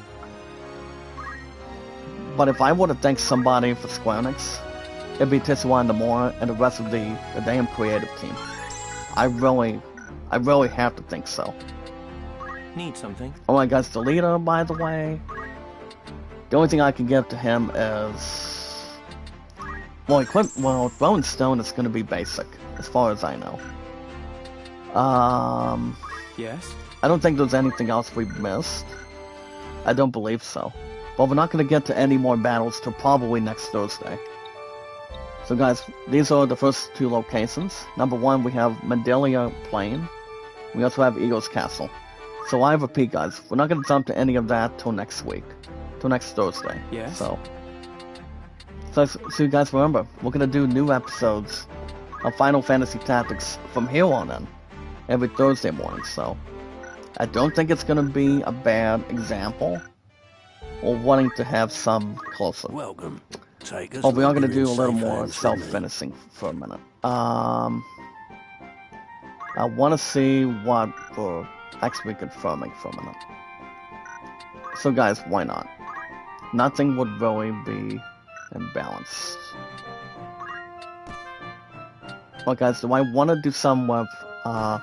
But if I were to thank somebody for Square Enix, it'd be Tetsuya Nomura and the rest of the damn creative team. I I really have to think so. Need something? Oh my God, the leader, by the way. The only thing I can give to him is... Well, throwing stone is going to be basic, as far as I know. Yes? I don't think there's anything else we've missed. I don't believe so. But we're not going to get to any more battles till probably next Thursday. So guys, these are the first two locations. Number one, we have Medelia Plain. We also have Eagle's Castle. So I repeat, guys, we're not going to jump to any of that till next week. Till next Thursday. Yes? So you guys remember, we're going to do new episodes of Final Fantasy Tactics from here on in. Every Thursday morning, so... I don't think it's going to be a bad example. Or wanting to have some closer. Welcome. Take us. Oh, we are going to do a little more self-finishing for a minute. I want to see what we're actually confirming for a minute. So guys, why not? Nothing would really be imbalanced. Well guys, do I want to do some with, well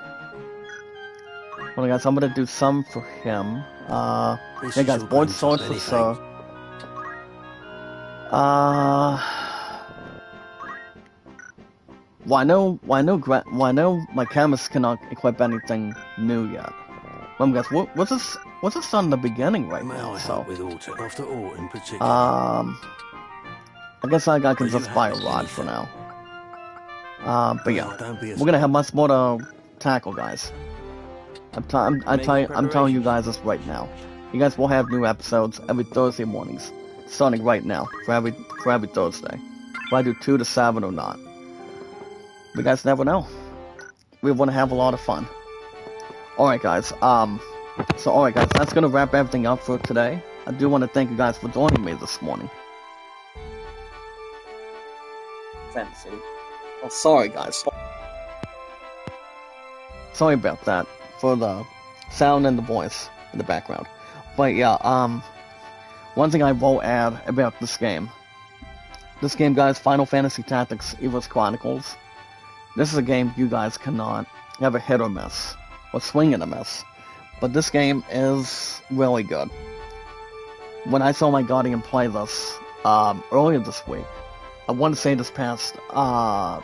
guys, I'm going to do some for him. Yeah guys, board source for Sir. Well, I know my chemist cannot equip anything new yet. Remember guys, what's this on the beginning right now? So, I guess I can just buy a rod for now. But yeah, we're gonna have much more to tackle, guys. I'm telling you guys this right now. You guys will have new episodes every Thursday mornings, starting right now for every Thursday. Will I do 2 to 7 or not? You guys never know. We want to have a lot of fun. Alright guys, alright guys, that's gonna wrap everything up for today. I do want to thank you guys for joining me this morning. Fantasy. Oh, sorry guys. Sorry about that, for the sound and the voice in the background. But yeah, one thing I will add about this game. This game, guys, Final Fantasy Tactics Ivalice Chronicles. This is a game you guys cannot have a hit or miss, or swing and a miss. But this game is really good. When I saw my Guardian play this, earlier this week, I want to say this past, hold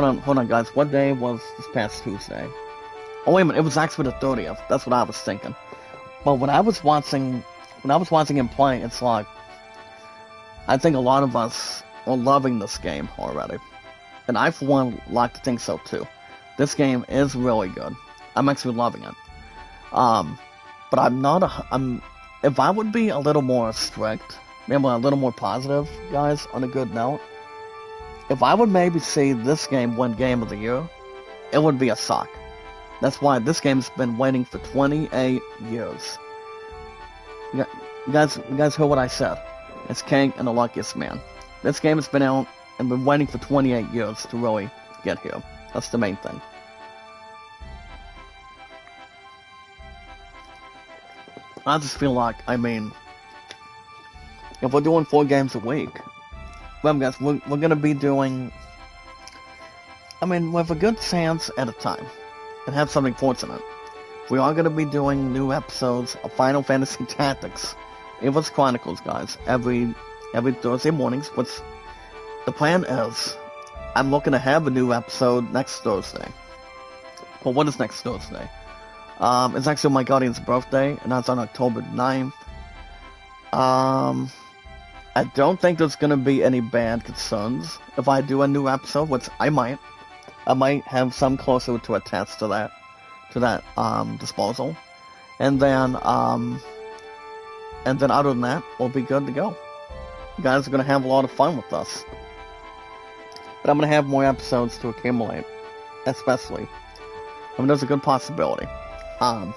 on guys, what day was this past Tuesday? Oh wait a minute, it was actually the 30th, that's what I was thinking. But when I was watching him play, it's like, I think a lot of us are loving this game already. And I, for one, like to think so too. This game is really good. I'm actually loving it. But if I would be a little more strict, maybe a little more positive, guys, on a good note, if I would maybe see this game win Game of the Year, it would be a suck. That's why this game's been waiting for 28 years. You guys heard what I said. It's King and the Luckiest Man. This game has been out and been waiting for 28 years to really get here. That's the main thing. I just feel like, I mean, if we're doing 4 games a week, remember guys, we're gonna be doing, I mean, with a good chance at a time, and have something fortunate. We are gonna be doing new episodes of Final Fantasy Tactics Ivalice Chronicles, guys, every Thursday mornings, which the plan is, I'm looking to have a new episode next Thursday. Well, what is next Thursday? It's actually my Guardian's birthday, and that's on October 9th. I don't think there's gonna be any bad concerns if I do a new episode, which I might. I might have some closer to attach to that disposal. And then other than that, we'll be good to go. You guys are gonna have a lot of fun with us. But I'm gonna have more episodes to accumulate, especially. I mean, there's a good possibility. So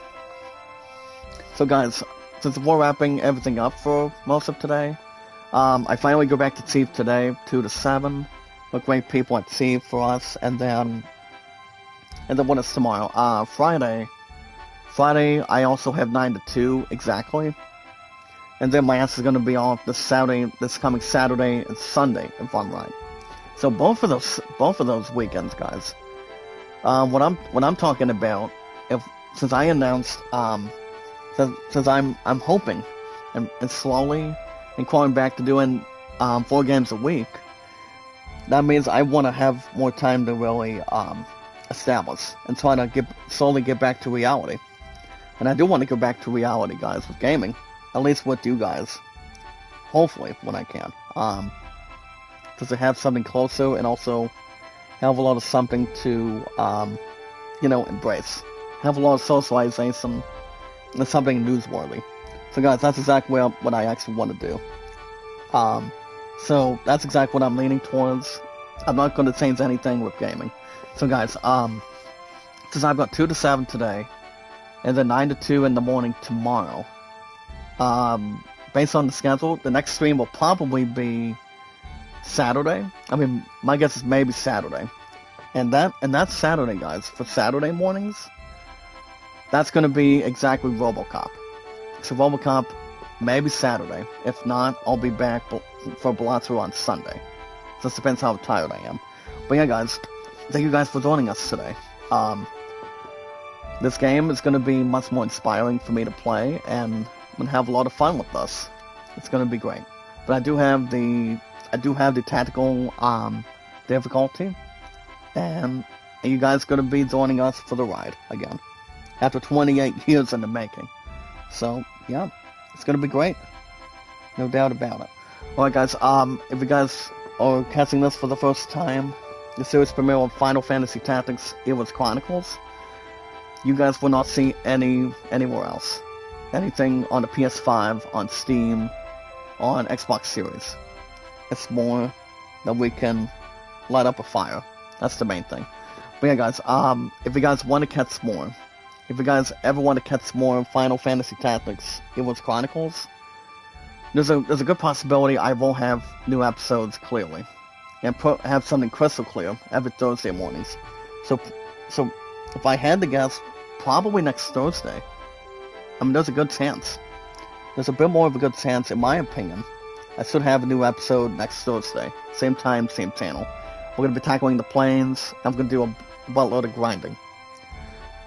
guys, since we're wrapping everything up for most of today, I finally go back to Chief today, 2 to 7. With great people at Chief for us, and then what is tomorrow? Friday, I also have 9 to 2, exactly. And then my ass is gonna be off this coming Saturday and Sunday, if I'm right. So both of those weekends, guys, What I'm talking about, if since I announced, since I'm hoping and slowly and crawling back to doing 4 games a week, that means I want to have more time to really establish and try to slowly get back to reality. And I do want to go back to reality, guys, with gaming, at least with you guys. Hopefully, when I can. Just to have something closer and also have a lot of something to, embrace. Have a lot of socialization and something newsworthy. So guys, that's exactly what I actually want to do. So that's exactly what I'm leaning towards. I'm not going to change anything with gaming. So guys, since I've got 2 to 7 today, and then 9 to 2 in the morning tomorrow, based on the schedule, the next stream will probably be Saturday. I mean, my guess is maybe Saturday. And that's Saturday, guys. For Saturday mornings, that's going to be exactly RoboCop. So RoboCop, maybe Saturday. If not, I'll be back for Balatsu on Sunday. Just depends how tired I am. But yeah, guys, thank you guys for joining us today. This game is going to be much more inspiring for me to play, and I'm going to have a lot of fun with this. It's going to be great. But I do have the tactical difficulty, and you guys are going to be joining us for the ride again after 28 years in the making. So yeah, it's going to be great, no doubt about it. Alright guys, if you guys are catching this for the first time, the series premiere of Final Fantasy Tactics Ivalice Chronicles, you guys will not see anywhere else. Anything on the PS5, on Steam, on Xbox Series. It's more that we can light up a fire. That's the main thing. But yeah, guys, if you guys want to catch more, if you guys ever want to catch more Final Fantasy Tactics Ivalice Chronicles, there's a good possibility I will have new episodes clearly, and have something crystal clear every Thursday mornings. So if I had to guess, probably next Thursday. I mean, there's a good chance. There's a bit more of a good chance, in my opinion. I should have a new episode next Thursday. Same time, same channel. We're going to be tackling the planes. I'm going to do a buttload of grinding.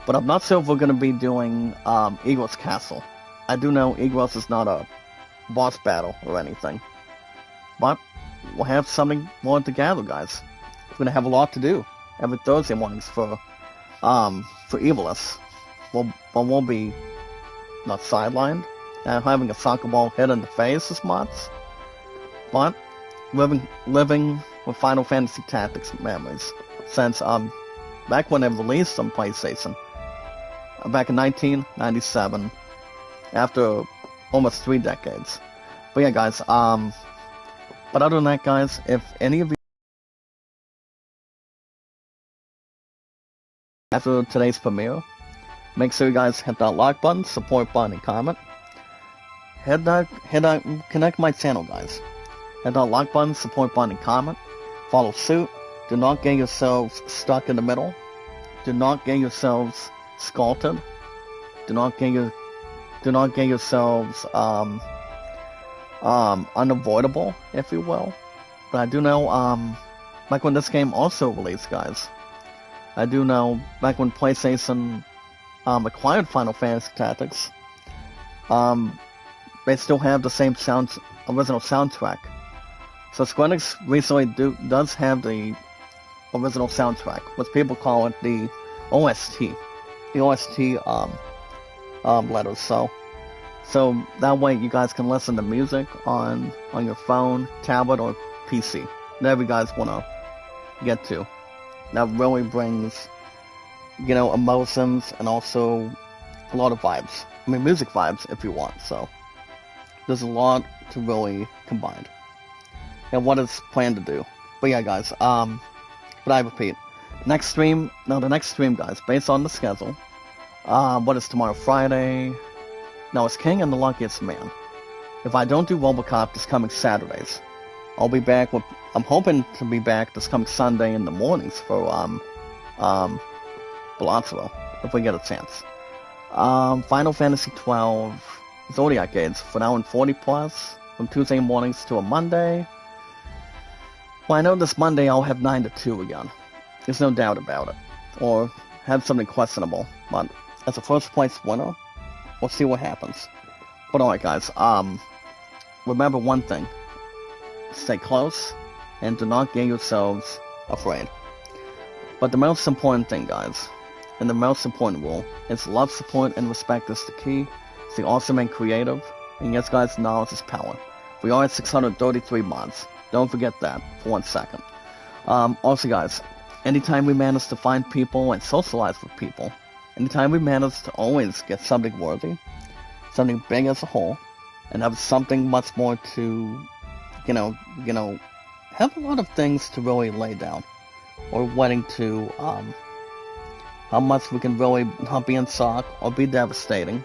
But I'm not sure if we're going to be doing Eagle's Castle. I do know Eagle's is not a boss battle or anything. But we'll have something more to gather, guys. We're going to have a lot to do every Thursday mornings for Ivalice. We'll be not sidelined and having a soccer ball hit in the face as much, but living with Final Fantasy Tactics memories since back when it released on PlayStation back in 1997, after almost 3 decades. But yeah, guys, but other than that, guys, if any of you after today's premiere, make sure you guys hit that like button, support button, and comment. Connect my channel, guys. Hit that like button, support button, and comment. Follow suit. Do not get yourselves stuck in the middle. Do not get yourselves scalded. Do not get yourselves unavoidable, if you will. But I do know back when this game also released, guys, I do know back when PlayStation acquired Final Fantasy Tactics, they still have the same original soundtrack. So Square Enix recently does have the original soundtrack, which people call it the OST. The OST letters. So that way you guys can listen to music on your phone, tablet, or PC. Whatever you guys want to get to. That really brings, emotions and also a lot of vibes. I mean, music vibes if you want. So there's a lot to really combine. And what it's planned to do. But yeah, guys, but I repeat, the next stream, guys, based on the schedule, what is tomorrow, Friday? No, it's King and the Luckiest Man. If I don't do RoboCop this coming Saturdays, I'll be back I'm hoping to be back this coming Sunday in the mornings for, Balatsu, if we get a chance. Final Fantasy 12 Zodiac Age for now in 40+, from Tuesday mornings to a Monday. Well, I know this Monday I'll have 9 to 2 again. There's no doubt about it. or have something questionable. But as a first place winner, we'll see what happens. But alright guys, remember one thing. Stay close, and do not get yourselves afraid. But the most important thing, guys, and the most important rule, is love, support, and respect is the key. Stay awesome and creative, and yes guys, knowledge is power. We are at 633 mods. Don't forget that for 1 second. Also guys, anytime we manage to find people and socialize with people, anytime we manage to always get something worthy, something big as a whole, and have something much more to, have a lot of things to really lay down, or wanting to, how much we can really not be in shock or be devastating.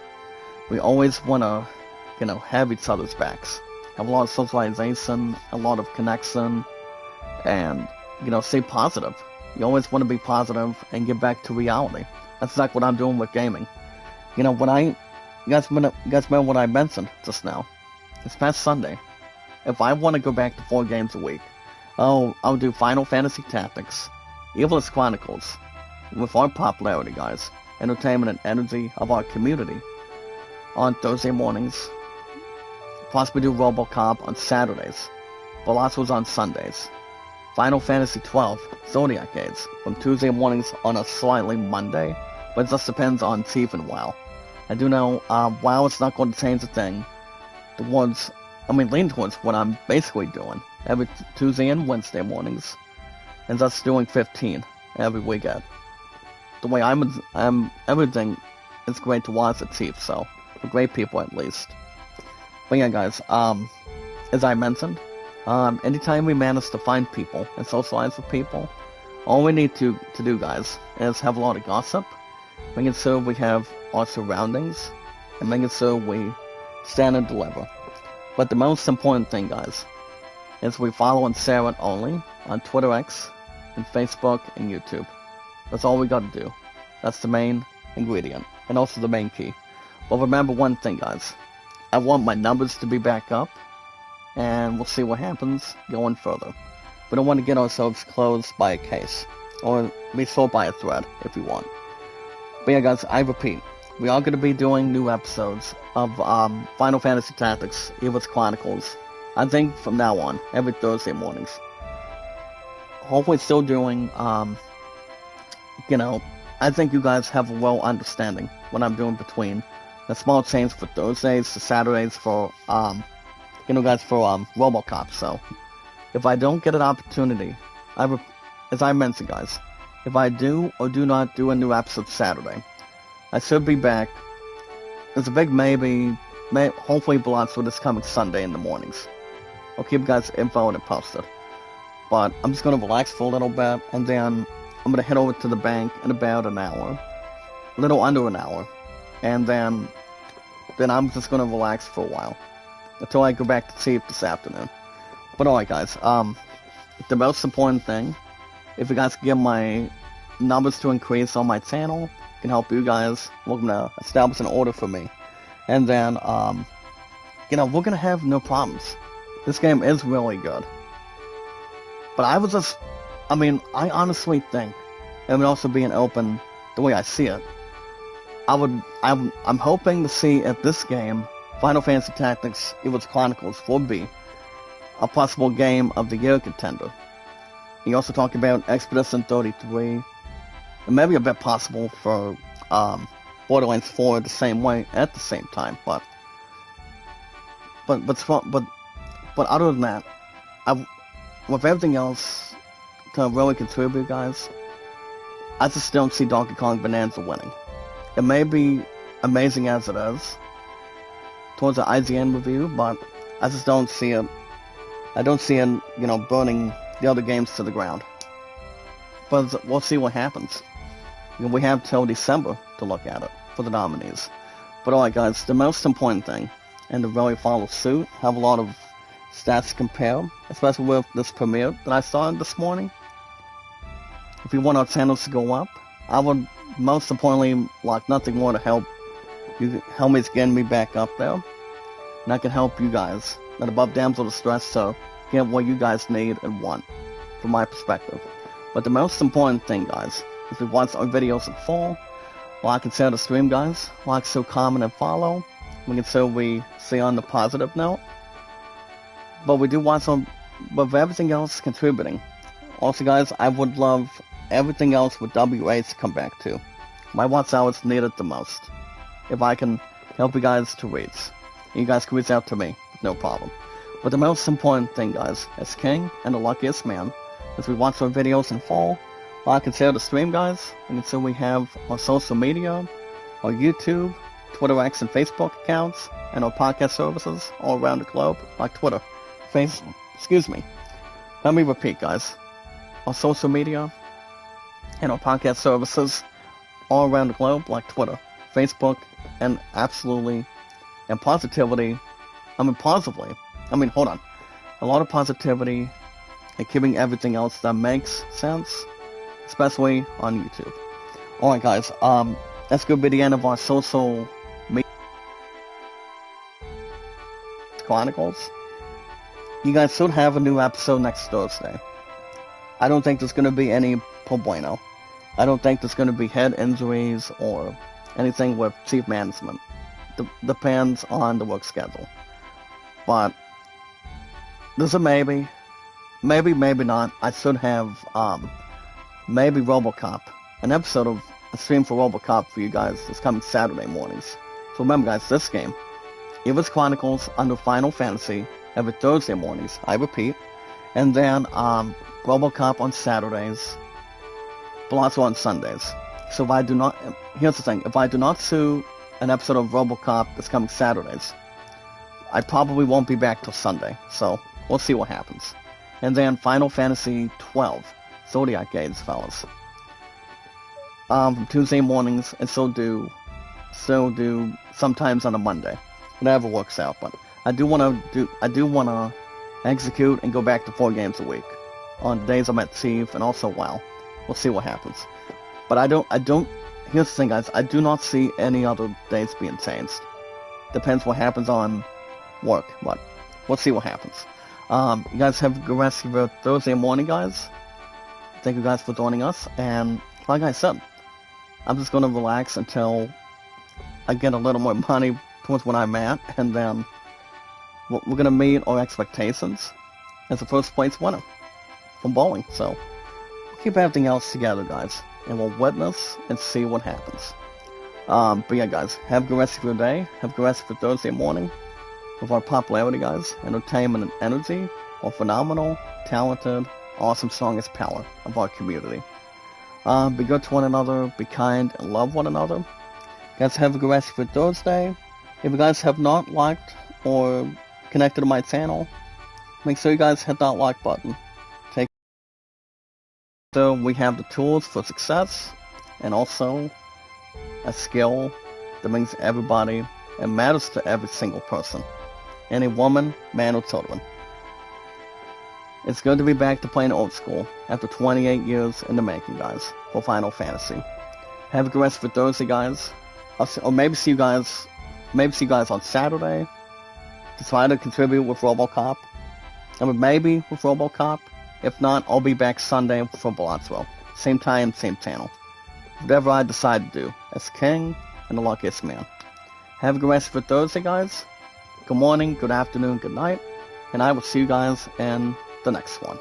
We always want to, have each other's backs, have a lot of socialization, a lot of connection, and, stay positive. You always want to be positive and get back to reality. That's exactly what I'm doing with gaming. You guys remember what I mentioned just now? This past Sunday, if I want to go back to 4 games a week, I'll do Final Fantasy Tactics, Ivalice Chronicles, with our popularity, guys, entertainment and energy of our community, on Thursday mornings, possibly do RoboCop on Saturdays, Velocos on Sundays, Final Fantasy XII Zodiac Age from Tuesday mornings on a slightly Monday, but it just depends on Chief and WoW. I do know WoW is not going to change a thing lean towards what I'm basically doing every Tuesday and Wednesday mornings, and just doing 15 every weekend. The way I'm everything is great to watch at Chief, so for great people at least. But yeah, guys, as I mentioned, anytime we manage to find people and socialize with people, all we need to do, guys, is have a lot of gossip, making sure we have our surroundings, and making sure we stand and deliver. But the most important thing, guys, is we follow and share it only on Twitter X, and Facebook, and YouTube. That's all we gotta do. That's the main ingredient, and also the main key. But remember one thing, guys. I want my numbers to be back up, and we'll see what happens going further. We don't want to get ourselves closed by a case, or be sold by a thread, if we want. But yeah, guys, I repeat, we are going to be doing new episodes of Final Fantasy Tactics, Ivalice Chronicles, I think from now on, every Thursday mornings. Hopefully still doing, I think you guys have a well understanding what I'm doing between the small change for Thursdays to Saturdays for, RoboCop. So, if I don't get an opportunity, as I mentioned, guys, if I do or do not do a new episode Saturday, I should be back. There's a big hopefully blogs for this coming Sunday in the mornings. I'll keep you guys info and posted. But I'm just going to relax for a little bit, and then I'm going to head over to the bank in about an hour. A little under an hour. And then I'm just going to relax for a while. Until I go back to Chief this afternoon. But alright, guys, the most important thing, if you guys can get my numbers to increase on my channel, can help you guys. We're gonna establish an order for me, and then we're gonna have no problems. This game is really good. But I honestly think, and also being open the way I see it, I'm hoping to see if this game, Final Fantasy Tactics Ivalice Chronicles, will be a possible Game of the Year contender. He also talked about Expedition 33. It may be a bit possible for Borderlands 4 the same way at the same time, but other than that, with everything else to really contribute, guys, I just don't see Donkey Kong Bonanza winning. It may be amazing as it is towards the IGN review, but I just don't see it. I don't see it, burning the other games to the ground. But we'll see what happens. We have till December to look at it for the nominees. But alright, guys, the most important thing, and to really follow suit, have a lot of stats to compare, especially with this premiere that I started this morning. If you want our channels to go up, I would most importantly like nothing more to help me getting me back up there. And I can help you guys, not above damsel distress, to get what you guys need and want, from my perspective. But the most important thing, guys, if you watch our videos in full, like and share the stream, guys. Like, so, comment, and follow. We can so we stay on the positive note. But we do want some, but for everything else, contributing. Also, guys, I would love everything else with WA to come back to. My watch hours needed the most. If I can help you guys to reach, you guys can reach out to me, no problem. But the most important thing, guys, as King and the luckiest man, is we watch our videos in full. Like and share the stream, guys. And so we have our social media, our YouTube, Twitter, X, and Facebook accounts, and our podcast services all around the globe, like Twitter, Facebook. Excuse me. Let me repeat, guys. Our social media and our podcast services all around the globe, like Twitter, Facebook, and absolutely, and positivity. Hold on. A lot of positivity and keeping everything else that makes sense, especially on YouTube. Alright, guys, that's going to be the end of our social media Chronicles. You guys should have a new episode next Thursday. I don't think there's going to be any pro bueno. I don't think there's going to be head injuries or anything with chief management. Depends on the work schedule. But there's a maybe. Maybe not. I should have, maybe RoboCop. An episode of a stream for RoboCop for you guys is coming Saturday mornings. So remember, guys, this game, Ivalice Chronicles under Final Fantasy, every Thursday mornings, I repeat. And then, RoboCop on Saturdays, but also on Sundays. So if I do not, here's the thing, if I do not see an episode of RoboCop that's coming Saturdays, I probably won't be back till Sunday. So we'll see what happens. And then Final Fantasy 12, Zodiac Gates, fellas. From Tuesday mornings, and still do sometimes on a Monday. Whatever works out, but I do wanna execute and go back to 4 games a week. On the days I'm at Steve and also WoW. We'll see what happens. But here's the thing, guys, I do not see any other days being changed. Depends what happens on work, but we'll see what happens. You guys have a good rest of your Thursday morning, guys. Thank you guys for joining us, and like I said, I'm just gonna relax until I get a little more money towards what I'm at, and then we're gonna meet our expectations as the first place winner from bowling. So we'll keep everything else together, guys, and we'll witness and see what happens. But yeah, guys, have a good rest of your day. Have a good rest of your Thursday morning. With our popularity, guys, entertainment and energy, are phenomenal, talented, awesome, strongest power of our community. Be good to one another, be kind, and love one another. Guys, have a good rest of your Thursday. If you guys have not liked or connected to my channel, make sure you guys hit that like button. So we have the tools for success, and also a skill that brings everybody and matters to every single person. Any woman, man, or children. It's good to be back to playing old school after 28 years in the making, guys, for Final Fantasy. Have a good rest of your Thursday, guys. Or maybe see you guys on Saturday to try to contribute with RoboCop. Maybe with RoboCop. If not, I'll be back Sunday for Blotswell. Same time, same channel. Whatever I decide to do, as King and the luckiest man. Have a good rest of your Thursday, guys. Good morning, good afternoon, good night, and I will see you guys in the next one.